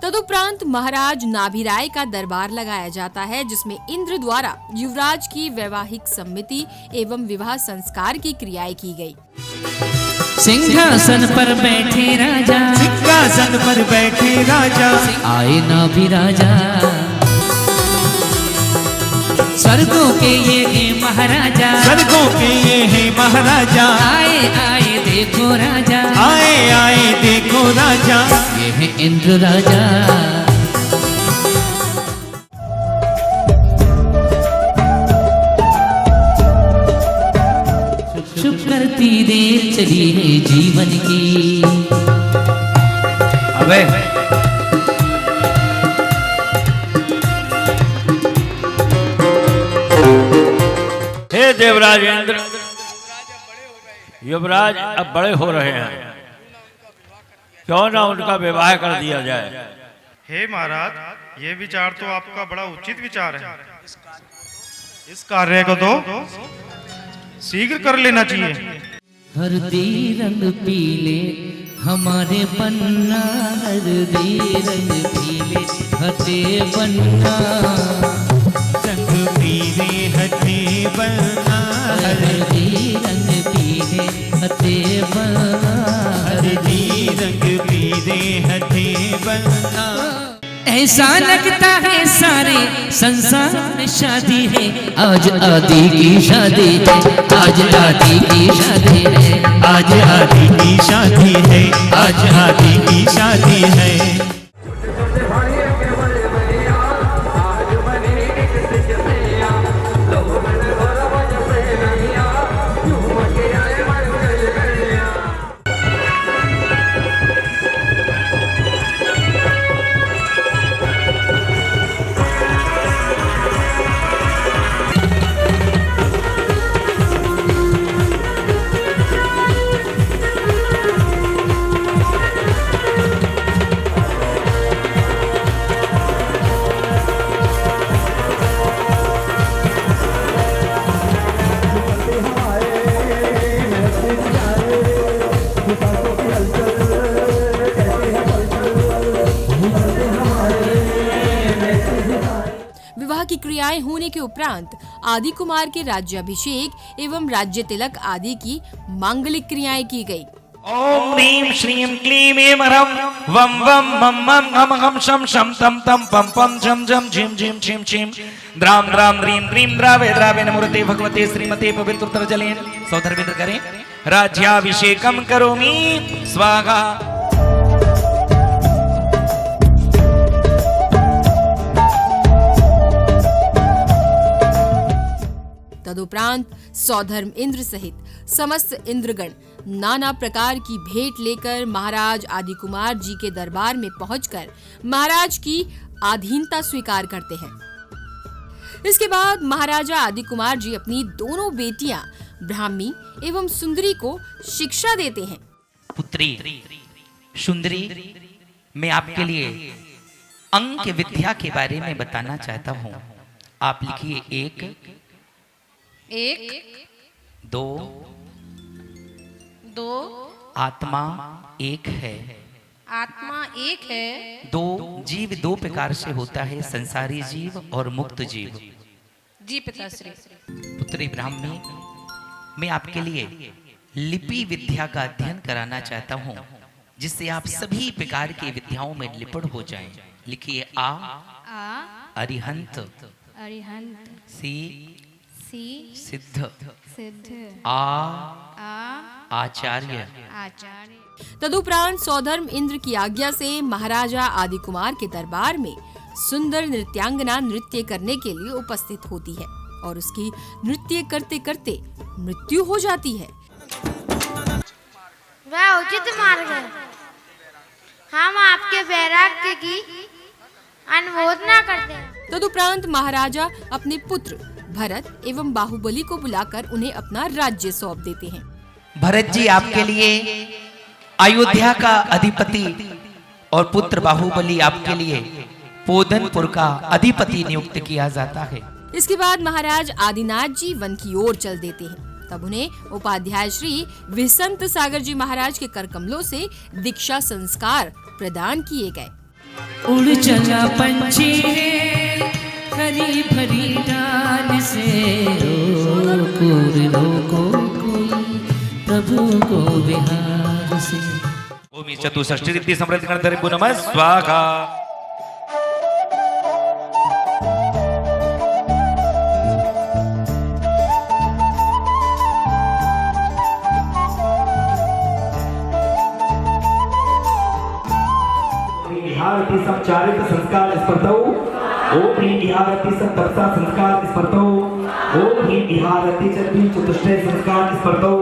तदुपरांत महाराज नाभिराय का दरबार लगाया जाता है, जिसमें इंद्र द्वारा युवराज की वैवाहिक सम्मति एवं विवाह संस्कार की क्रियाएं की गई। सिंहासन पर बैठे राजा, सिंहासन पर बैठे राजा, आए नाभिराजा, स्वर्गों के ये है महाराजा, स्वर्गों के ये है महाराजा, आए आए देखो राजा, आए आए देखो राजा, ये है इंद्र राजा। शुभ करती देर चली है जीवन की। अबे हे देवराज इंद्र, युवराज अब बड़े हो रहे हैं, क्यों ना उनका विवाह कर दिया जाए। हे महाराज, ये विचार तो आपका बड़ा उचित विचार है। इस कार्य को तो शीघ्र कर लेना चाहिए। हरदी रंग पीले हमारे बन्ना, हरदी रंग पीले हते बन्ना, रंग पीले हथे बन्ना, हरदी रंग पीले हते बन्ना, हरदी रंग पीले हथे बन्ना। ऐसा लगता है सारे संसार में शादी है, आज आदि की शादी है, आज आदि की शादी है, आज आदि की शादी है, आज आदि की शादी है। विवाह की क्रियाएं होने के उपरांत आदि कुमार के राज्याभिषेक एवं राज्य तिलक आदि की मांगलिक क्रियाएं की गई। ओम ह्रीं श्रीं क्लीं ऐं ह्रं वं वं मं मं हम हम शं शं तं तं पं पं झं झं झिं झिं छिं छिं द्रां द्रां ह्रीं ह्रीं द्रावे द्रावे नमोते भगवते श्रीमते पवित्र जलेन सौधर्मेंद्र करें राज्याभिषेकम करोमि स्वाहा। तदुपरांत सौधर्म इंद्र सहित समस्त इंद्रगण नाना प्रकार की भेंट लेकर महाराज आदि कुमार जी के दरबार में पहुंचकर महाराज की अधीनता स्वीकार करते हैं। इसके बाद महाराजा आदि कुमार जी अपनी दोनों बेटियां ब्राह्मी एवं सुंदरी को शिक्षा देते हैं। पुत्री सुंदरी, मैं आपके लिए अंक विद्या के बारे में बताना चाहता हूँ। आप लिखिए एक दो आत्मा एक है। आत्मा एक है। दो जीव दो प्रकार से होता है, संसारी जीव और मुक्त जीव। जी पिताश्री। पुत्री ब्राह्मी, मैं आपके लिए लिपि विद्या का अध्ययन कराना चाहता हूँ, जिससे आप सभी प्रकार की विद्याओं में लिपट हो जाएं। लिखिए आ अरिहंत, सी सिद्ध, आ आचार्य। तदुपरांत सौधर्म इंद्र की आज्ञा से महाराजा आदि कुमार के दरबार में सुंदर नृत्यांगना नृत्य करने के लिए उपस्थित होती है और उसकी नृत्य करते करते मृत्यु हो जाती है। वह उचित मार्ग है। हम आपके वैराग्य की अनुमोदना करते हैं। तदुपरांत महाराजा अपने पुत्र भरत एवं बाहुबली को बुलाकर उन्हें अपना राज्य सौंप देते हैं। भरत जी, आपके लिए अयोध्या का अधिपति और पुत्र बाहुबली आपके लिए पोधनपुर का अधिपति नियुक्त किया जाता है। इसके बाद महाराज आदिनाथ जी वन की ओर चल देते हैं। तब उन्हें उपाध्याय श्री विसंत सागर जी महाराज के करकमलों से दीक्षा संस्कार प्रदान किए गए। उड़ चला पंछी हरी भरी डाल से, रोको कोई प्रभु को विहार से। ओम चतुष्षष्टि रिद्धि समृद्धि गणधरि नमः स्वाहा। विहारति सब चारित्र संस्कार स्पर्धौ, ओम ह्रीं विहारति सब तपसा संस्कार स्पर्धौ, ओम ह्रीं विहारति चतुष्टय संस्कार स्पर्धौ।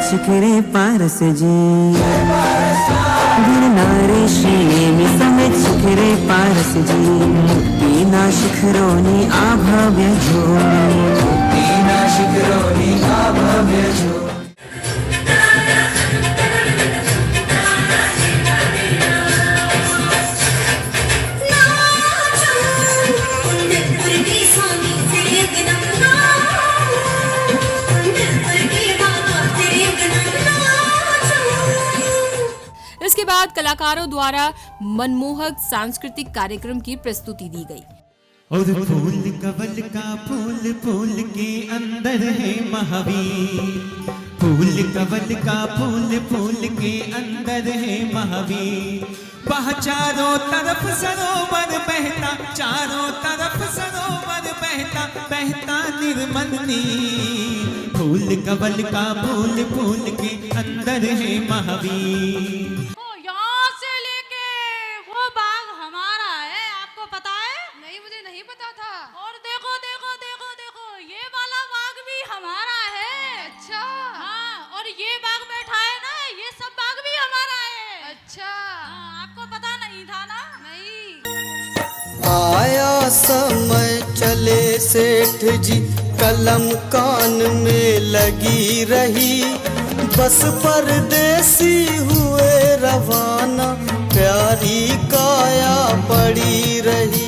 शिखरे पारस जी, गिरनारे श्रीनेमि समेत शिखरे पारस जी, मुक्तिना शिखरोनि आभव्य जोनि, मुक्तिना शिखरोनि आभव्य जोनि। इसके बाद कलाकारों द्वारा मनमोहक सांस्कृतिक कार्यक्रम की प्रस्तुति दी गई। और फूल कवल का फूल फूल के अंदर है महावीर, फूल कवल का फूल फूल के अंदर है महावीर। वह चारों तरफ सरोवर बहता, चारों तरफ सरोवर बहता, बहता निर्मल नीर। फूल कवल का फूल फूल के अंदर है महावीर। यहाँ से लेके वो बाग हमारा है, आपको पता है? नहीं, मुझे नहीं पता था। और देखो देखो देखो देखो, ये वाला बाग भी हमारा है। अच्छा। हाँ, और ये बाग बैठा है ना, ये सब बाग भी हमारा है। अच्छा। हाँ, आपको पता नहीं था ना? नहीं। आया समय चले सेठ जी, कलम कान में लगी रही, बस परदेसी हुए रवाना, प्यारी काया पड़ी रही।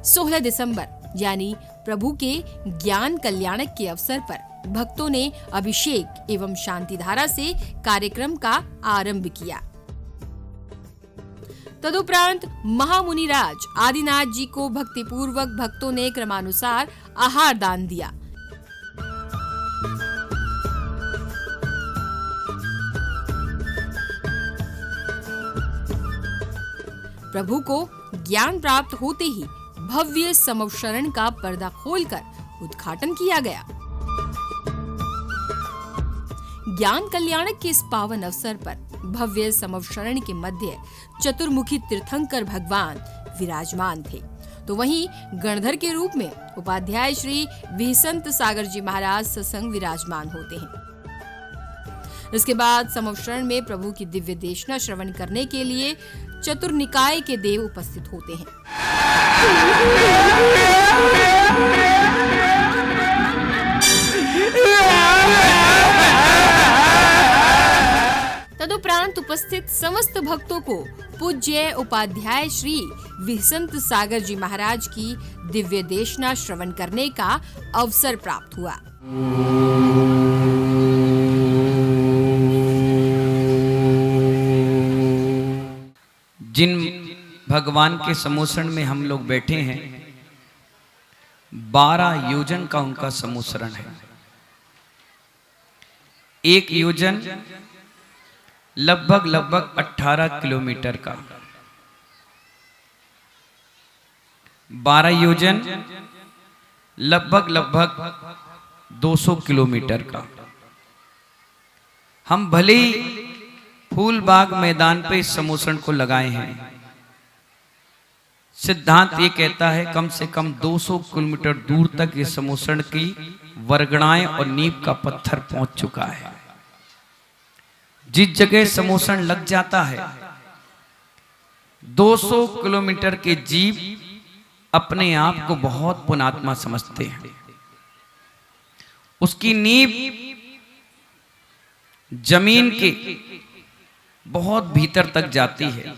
16 दिसंबर यानी प्रभु के ज्ञान कल्याणक के अवसर पर भक्तों ने अभिषेक एवं शांति धारा से कार्यक्रम का आरंभ किया। तदुपरांत महामुनिराज आदिनाथ जी को भक्तिपूर्वक भक्तों ने क्रमानुसार आहार दान दिया। प्रभु को ज्ञान प्राप्त होते ही भव्य समवशरण का पर्दा खोलकर उद्घाटन किया गया। ज्ञान कल्याणक के इस पावन अवसर पर भव्य समवशरण के मध्य चतुर्मुखी तीर्थंकर भगवान विराजमान थे, तो वहीं गणधर के रूप में उपाध्याय श्री विहसंत सागर जी महाराज सत्संग विराजमान होते हैं। इसके बाद समवशरण में प्रभु की दिव्य देशना श्रवण करने के लिए चतुर्निकाय के देव उपस्थित होते हैं। तदुपरांत उपस्थित समस्त भक्तों को पूज्य उपाध्याय श्री विहसंत सागर जी महाराज की दिव्य देशना श्रवण करने का अवसर प्राप्त हुआ। जिन भगवान के समोसरण में हम लोग बैठे हैं, 12 योजन का उनका समोसरण है। एक योजन लगभग 18 किलोमीटर का, 12 योजन लगभग 200 किलोमीटर का। हम भले ही फूल बाग मैदान पे इस समोसरण को लगाए हैं, सिद्धांत ये कहता है कम से कम 200 किलोमीटर दूर तक ये समोसरण की वर्गणाएं और नींव का पत्थर पहुंच चुका है। जिस जगह समोसरण लग जाता है, 200 किलोमीटर के जीव अपने आप को बहुत पुण्यात्मा समझते हैं। उसकी नींव जमीन के बहुत भीतर तक जाती है।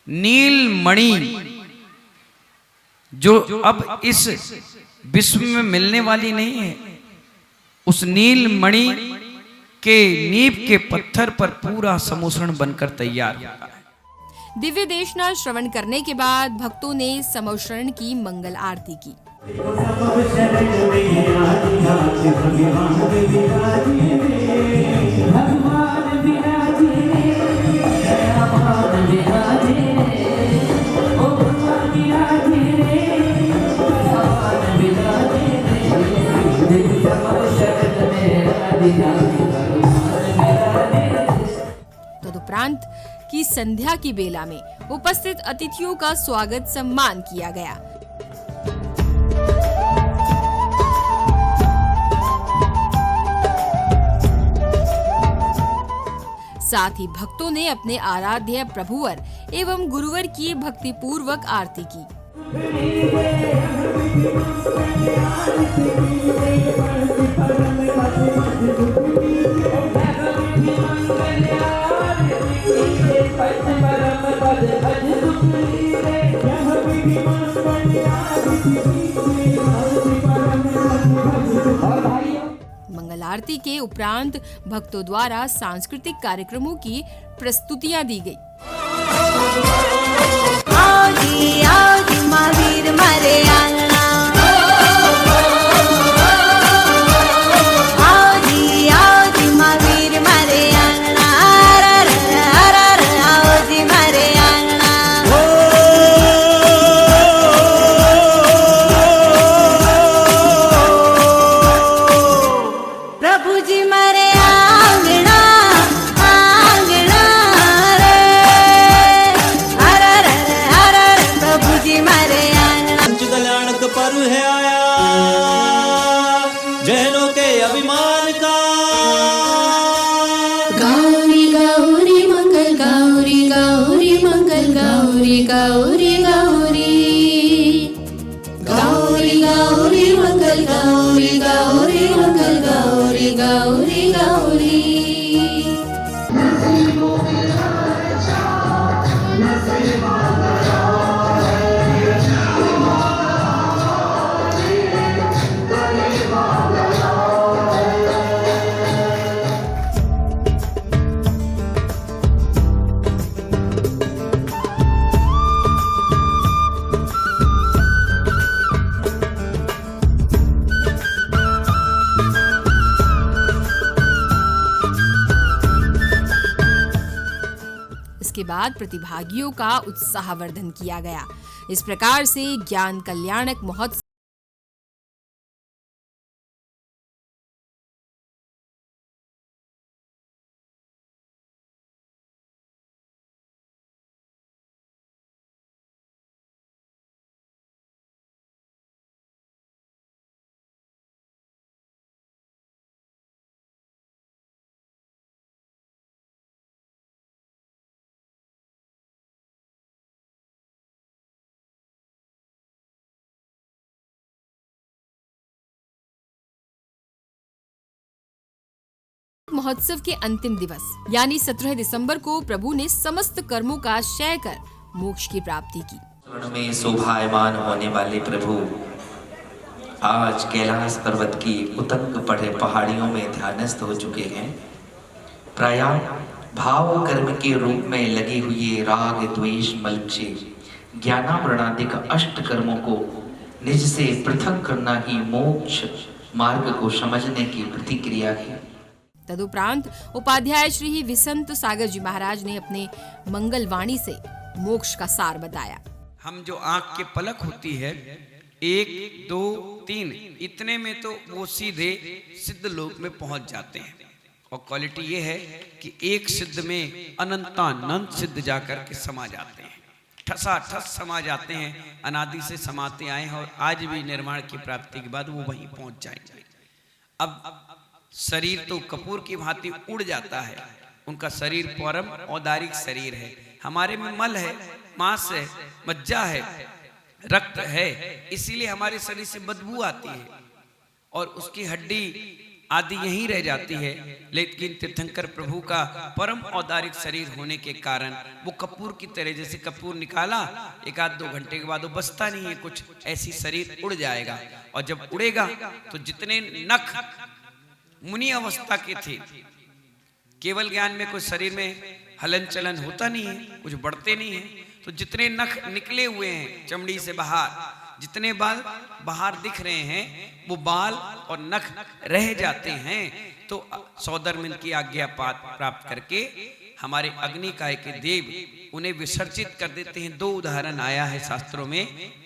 नीलमणि जो अब इस विश्व में मिलने वाली नहीं है, उस नीलमणि के नींव के पत्थर पर पूरा समोसरण बनकर तैयार होता है। दिव्य देशना श्रवण करने के बाद भक्तों ने समवशरण की मंगल आरती की। तदुपरांत की संध्या की बेला में उपस्थित अतिथियों का स्वागत सम्मान किया गया। साथ ही भक्तों ने अपने आराध्य प्रभुवर एवं गुरुवर की भक्तिपूर्वक आरती की। मंगल आरती के उपरांत भक्तों द्वारा सांस्कृतिक कार्यक्रमों की प्रस्तुतियां दी गई। आदि आदि महावीर मारे आंगना, आदि आदि महावीर मारे आंगना, आदि मारे आंगना। प्रभु जी मारे आंगना, आंगना रे, प्रभु जी मारे आंगना। कल्याणक पर्व है आया, जैनों के अभिमान का। गौरी गौरी मंगल गौरी गौरी मंगल गौरी गौरी गौरी, गौरी गौरी मंगल गौरी गौरी मंगल गौरी गौरी गौरी। के बाद प्रतिभागियों का उत्साहवर्धन किया गया। इस प्रकार से ज्ञान कल्याणक महोत्सव के अंतिम दिवस यानी 17 दिसंबर को प्रभु ने समस्त कर्मों का क्षय कर मोक्ष की प्राप्ति की। स्वर्ण में शोभायमान होने वाले प्रभु आज कैलाश पर्वत की उतंग पड़े पहाड़ियों में ध्यानस्थ हो चुके हैं। प्राय भाव कर्म के रूप में लगे हुए राग द्वेष मलक्षे ज्ञानामरणादिक अष्ट कर्मों को निज से पृथक करना ही मोक्ष मार्ग को समझने की प्रतिक्रिया है। तदुपरांत उपाध्याय श्री विसंत सागर जी महाराज ने अपने मंगलवाणी से मोक्ष का सार बताया। हम जो आंख के पलक होती है 1 2 3 इतने में तो वो सीधे सिद्ध लोक में पहुंच जाते हैं। और क्वालिटी ये है कि एक सिद्ध में अनंतानंत सिद्ध जाकर के समा जाते हैं, ठसाठस समा जाते हैं। अनादि से समाते आए हैं और आज भी निर्माण की प्राप्ति के बाद वो वहीं पहुंच जाएंगे। अब शरीर तो कपूर की भांति उड़ जाता है, उनका शरीर परम औदारिक शरीर है। हमारे में मल है, मांस है, मज्जा है, रक्त है, इसीलिए हमारे शरीर से बदबू आती है और उसकी हड्डी आदि यहीं रह जाती है। लेकिन तीर्थंकर प्रभु का परम औदारिक शरीर होने के कारण वो कपूर की तरह, जैसे कपूर निकाला 1-2 घंटे के बाद वो बचता नहीं है कुछ, ऐसी शरीर उड़ जाएगा। और जब उड़ेगा तो जितने नख मुनि अवस्था के थे, केवल ज्ञान में कोई शरीर में हलन चलन होता नहीं है, कुछ बढ़ते नहीं है, तो जितने नख निकले हुए हैं चमड़ी से बाहर, जितने बाल बाहर दिख रहे हैं वो बाल और नख रह जाते हैं। तो सौदरमिन की आज्ञा प्राप्त करके हमारे अग्निकाय के देव उन्हें विसर्जित कर देते हैं। 2 उदाहरण आया है शास्त्रों में,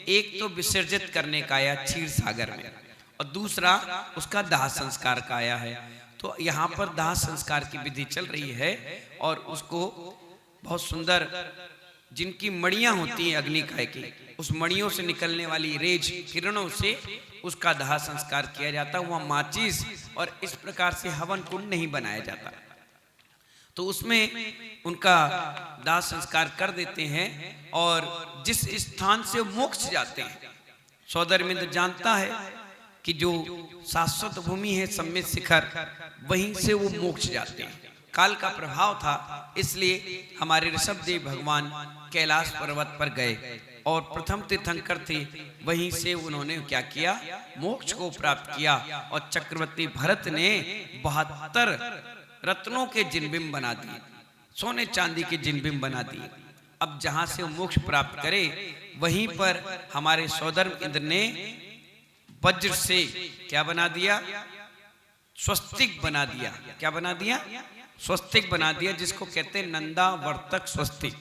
एक तो विसर्जित करने का आया क्षीर सागर में और दूसरा उसका दाह संस्कार का आया है। तो यहाँ पर दाह संस्कार की विधि चल रही है और उसको बहुत सुंदर, जिनकी मणियां होती हैं अग्निकाय की, उस मणियों से निकलने वाली रेज किरणों से उसका दाह संस्कार किया जाता है। वहाँ माचिस और इस प्रकार से हवन कुंड नहीं बनाया जाता, तो उसमें उनका दाह संस्कार कर देते हैं और जिस स्थान से मोक्ष जाते हैं, सौदरमिंद जानता है कि जो शाश्वत भूमि है सम्मित शिखर, वहीं से वो मोक्ष जाते हैं। काल का प्रभाव था, इसलिए हमारे ऋषभदेव भगवान कैलाश पर्वत पर गए और प्रथम तीर्थंकर थे, वहीं से उन्होंने क्या किया, मोक्ष को प्राप्त किया। और चक्रवर्ती भरत ने 72 रत्नों के जिनबिंब बना दिए, सोने चांदी के जिनबिंब बना दिए। अब जहां से वो मोक्ष प्राप्त करे, वहीं पर हमारे सौदर्म इंद्र ने वज्र से क्या बना दिया, स्वस्तिक बना दिया। क्या बना दिया, स्वस्तिक बना दिया, जिसको कहते हैं नंदावर्तक स्वस्तिक।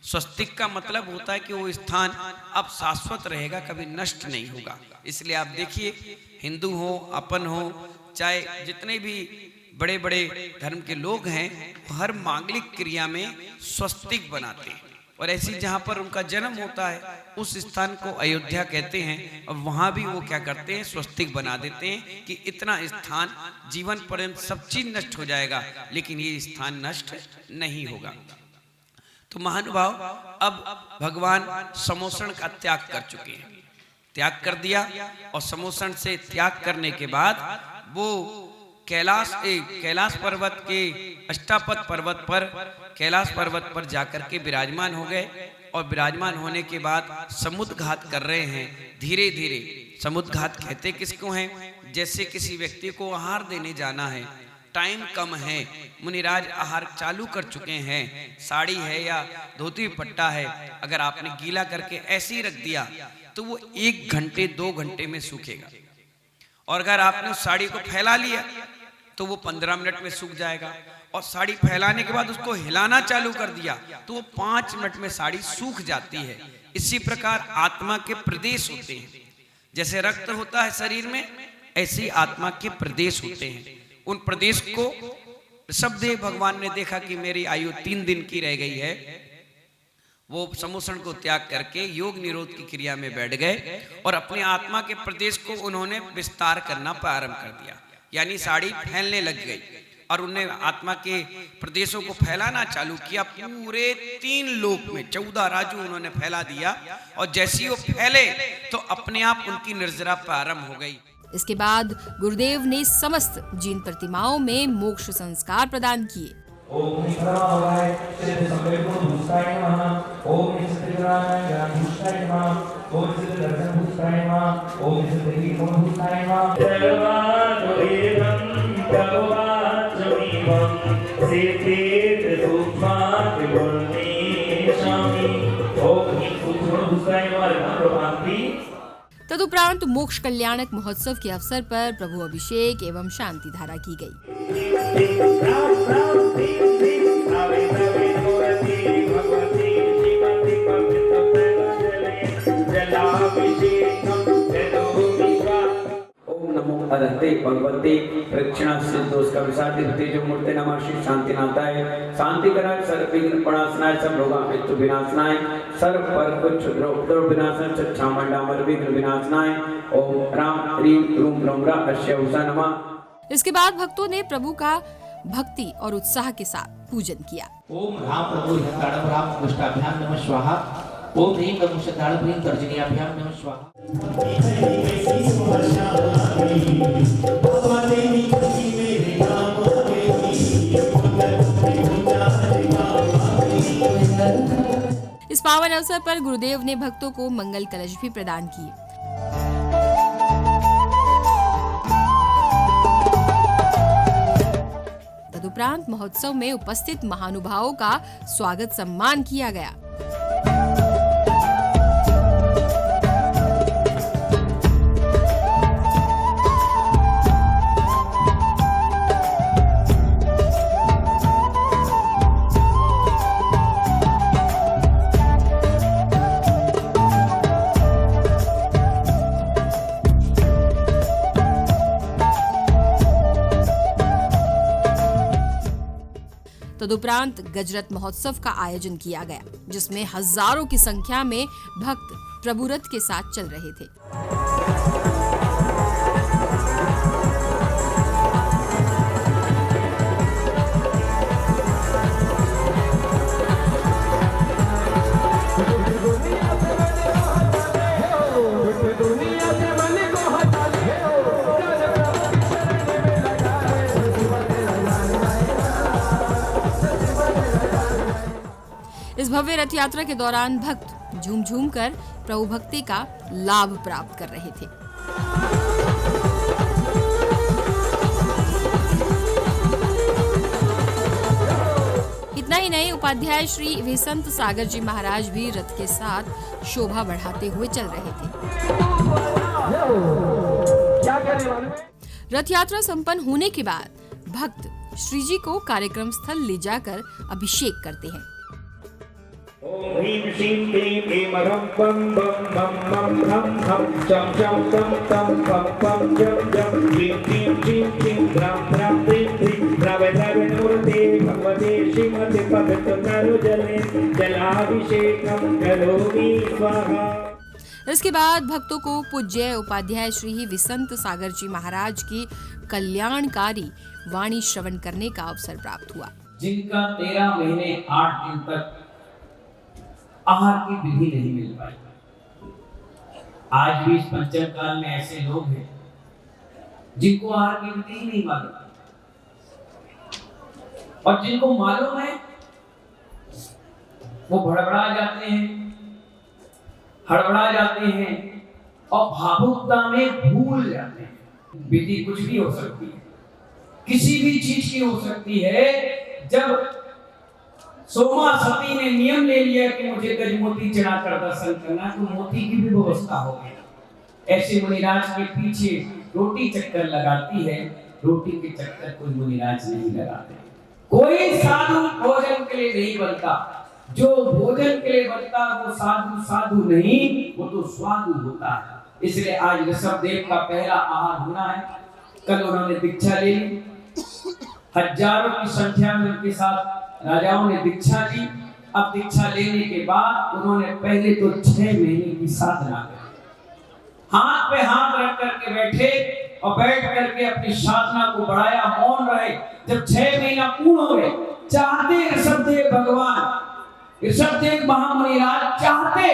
स्वस्तिक का मतलब होता है कि वो स्थान अब शाश्वत रहेगा, कभी नष्ट नहीं होगा। इसलिए आप देखिए, हिंदू हो, अपन हो, चाहे जितने भी बड़े बड़े धर्म के लोग हैं, हर मांगलिक क्रिया में स्वस्तिक बनाते हैं। और ऐसी जहां पर उनका जन्म होता है, उस स्थान को अयोध्या कहते हैं और वहां भी वो क्या करते हैं, स्वस्तिक बना देते हैं कि इतना स्थान जीवन पर्यंत सब चीज नष्ट हो जाएगा, लेकिन ये स्थान नष्ट नहीं होगा। तो महानुभाव, अब भगवान समोषण का त्याग कर चुके हैं, त्याग कर दिया। और समोषण से त्याग करने के बाद वो कैलाश पर्वत के अष्टापद पर्वत पर, कैलाश पर्वत पर जाकर के विराजमान हो गए। और विराजमान होने के बाद समुद्र घात कर रहे हैं धीरे धीरे। समुद्र घात कहते किसको हैं, जैसे किसी व्यक्ति को आहार देने जाना है, टाइम कम है, मुनिराज आहार चालू कर चुके हैं, साड़ी है या धोती पट्टा है, अगर आपने गीला करके ऐसे ही रख दिया तो वो 1 घंटे 2 घंटे में सूखेगा। और अगर आपने उस साड़ी को फैला लिया तो तो वो 15 मिनट में सूख जाएगा, और साड़ी फैलाने के बाद उसको हिलाना चालू कर दिया तो वो 5 मिनट में साड़ी सूख जाती है। इसी प्रकार आत्मा के प्रदेश होते हैं, जैसे रक्त होता है शरीर में, ऐसे आत्मा के प्रदेश होते हैं। उन प्रदेश को ऋषभदेव भगवान ने देखा कि मेरी आयु 3 दिन की रह गई है, वो समोषण को त्याग करके योग निरोध की क्रिया में बैठ गए और अपने आत्मा के प्रदेश को उन्होंने विस्तार करना प्रारंभ कर दिया, यानी साड़ी फैलने लग गई और उन्हें आत्मा के प्रदेशों को फैलाना चालू किया। पूरे 3 लोक में 14 राज्य उन्होंने फैला दिया, और जैसी वो फैले तो अपने आप उनकी निर्जरा प्रारंभ हो गई। इसके बाद गुरुदेव ने समस्त जीन प्रतिमाओं में मोक्ष संस्कार प्रदान किए। ओम निकराय सिद्ध संवेदो भूताय नमः। ओम निष्ठिराय ज्ञान भूताय नमः। ओम सिद्ध दर्शन भूताय नमः। ओम सिद्ध हीनो भूताय नमः। सर्वाद्वैतं प्रभवाच्चमीवं सिद्धेत सूक्ष्मात् गुणेशामि। ओम सूक्ष्म भूताय नमः। प्रभांति। तदुपरांत मोक्ष कल्याणक महोत्सव के अवसर पर प्रभु अभिषेक एवं शांति धारा की गई। ओम नमो अरहते भगवते प्रक्षणा सिद्धोस्का विसारते तेजो मूर्ते नमः श्री शांतिनाथाय। शांति कराय सर्व विघ्न प्रणाशनाय सब रोगा मृत्यु विनाशनाय सर्व पर कुछ उपद्रव विनाशनाय चक्षामंडामर विघ्न विनाशनाय। ओम राम ह्रीं रूम रौम्रा अश्यवसा नमः। इसके बाद भक्तों ने प्रभु का भक्ति और उत्साह के साथ पूजन किया। ओम राम प्रभु हिरण्यम राम कुष्ठाभ्याम नमः स्वाहा। ओम ह्रीं नमो शताड़ ह्रीं तर्जनीयाभ्याम नमः स्वाहा। इस पावन अवसर पर गुरुदेव ने भक्तों को मंगल कलश भी प्रदान किए। तदुपरांत महोत्सव में उपस्थित महानुभावों का स्वागत सम्मान किया गया। तदुपरांत गजरत महोत्सव का आयोजन किया गया, जिसमें हजारों की संख्या में भक्त प्रभु रथ के साथ चल रहे थे। इस भव्य रथ यात्रा के दौरान भक्त झूम झूम कर प्रभु भक्ति का लाभ प्राप्त कर रहे थे। इतना ही नहीं, उपाध्याय श्री विसंत सागर जी महाराज भी रथ के साथ शोभा बढ़ाते हुए चल रहे थे। रथ यात्रा संपन्न होने के बाद भक्त श्री जी को कार्यक्रम स्थल ले जाकर अभिषेक करते हैं। ओम ह्रीं श्रीं क्लीं ऐं रं पं बं बं बं हम हम चम चम तम तम पम पम जम जम ह्रीं क्लीं श्रीं क्लीं द्रां द्रां प्रीं प्रीं द्रावय द्रावय मूर्ते भगवते श्रीमते पवित्र नरो जले जलाभिषेकं करोमि स्वाहा। इसके बाद भक्तों को पूज्य उपाध्याय श्री विसंत सागर जी महाराज की कल्याणकारी वाणी श्रवण करने का अवसर प्राप्त हुआ। जिनका 13 महीने 8 दिन तक आहार की विधि नहीं मिल पाई, आज भी इस पंचम काल में ऐसे लोग हैं जिनको आहार की विधि ही नहीं मालूम, और जिनको मालूम है वो भड़बड़ा जाते हैं, हड़बड़ा जाते हैं और भावुकता में भूल जाते हैं। विधि कुछ भी हो सकती है, किसी भी चीज की हो सकती है। जब सोमा सती ने नियम ले लिया कि मुझे गजमोती चढ़ाकर दर्शन करना, तो मोती की भी व्यवस्था हो गई। ऐसे मुनिराज के पीछे रोटी चक्कर लगाती है रोटी के चक्कर कोई मुनिराज नहीं लगाते। कोई साधु भोजन के लिए नहीं बनता, जो भोजन के लिए बनता वो साधु साधु नहीं, वो तो स्वादु होता है। इसलिए आज ऋषभदेव का पहला आहार होना है। कल उन्होंने दीक्षा ले ली, हजारों की संख्या में उनके साथ राजाओं ने दीक्षा ली। अब दीक्षा लेने के बाद उन्होंने पहले तो 6 महीने की साधना करी, हाथ पे हाथ रख करके बैठे और बैठ करके अपनी साधना को बढ़ाया, मौन रहे। जब 6 महीना पूर्ण हो गए, चाहते ऋषभदेव भगवान, ऋषभदेव महामुनिराज चाहते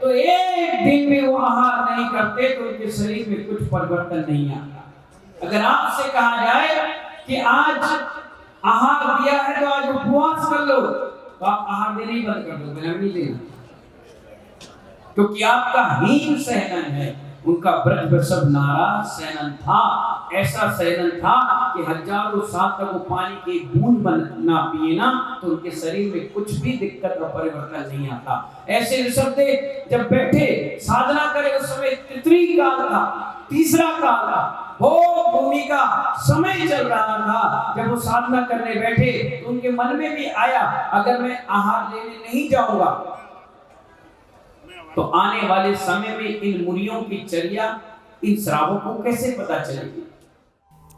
तो एक दिन में वो आहार नहीं करते तो उनके शरीर में कुछ परिवर्तन नहीं आता। अगर आपसे कहा जाए कि आज आहार दिया है तो आज उपवास कर लो, तो आप आहार देना ही बंद कर दो, बिना नहीं देना, क्योंकि आपका हीन सहनन है। उनका ब्रज वृषभ नाराज सहनन था, ऐसा सहनन था कि हजारों साल तक वो पानी की बूंद ना पिए ना तो उनके शरीर में कुछ भी दिक्कत और परिवर्तन नहीं आता। ऐसे ऋषभदेव जब बैठे साधना करे, उस समय तित्री काल था, तीसरा काल था, वो भूमि का समय चल रहा था। जब वो साधना करने बैठे तो उनके मन में भी आया, अगर मैं आहार लेने नहीं जाऊंगा तो आने वाले समय में इन मुनियों की चर्या, इन श्रावकों को कैसे पता चलेगी।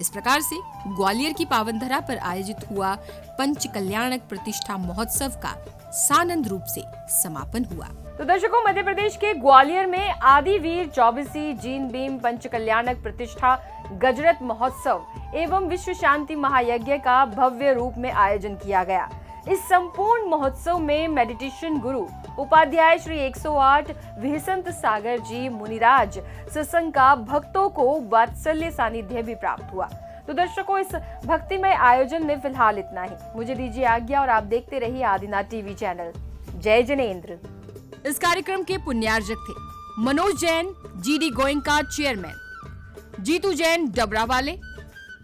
इस प्रकार से ग्वालियर की पावन धरा पर आयोजित हुआ पंच कल्याणक प्रतिष्ठा महोत्सव का सानंद रूप से समापन हुआ। तो दर्शकों, मध्य प्रदेश के ग्वालियर में आदिवीर चौबीसी जीन भीम पंच कल्याणक प्रतिष्ठा गजरत महोत्सव एवं विश्व शांति महायज्ञ का भव्य रूप में आयोजन किया गया। इस संपूर्ण महोत्सव में मेडिटेशन गुरु उपाध्याय श्री 108 विहसंत सागर जी मुनिराज सत्संग का भक्तों को वात्सल्य सानिध्य भी प्राप्त हुआ। तो दर्शकों, इस भक्तिमय आयोजन में फिलहाल इतना ही। मुझे दीजिए आज्ञा और आप देखते रहिए आदिनाथ टीवी चैनल। जय जनेंद्र। इस कार्यक्रम के पुण्यार्जक थे मनोज जैन, जीडी गोयनका चेयरमैन, जीतू जैन डबरा वाले,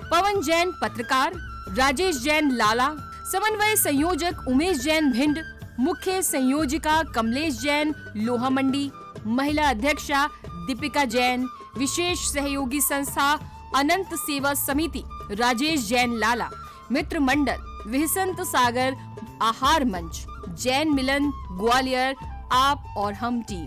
पवन जैन पत्रकार, राजेश जैन लाला, समन्वय संयोजक उमेश जैन भिंड, मुख्य संयोजिका कमलेश जैन लोहा मंडी, महिला अध्यक्षा दीपिका जैन, विशेष सहयोगी संस्था अनंत सेवा समिति राजेश जैन लाला, मित्र मंडल विहसंत सागर आहार मंच, जैन मिलन ग्वालियर, आप और हम टीम।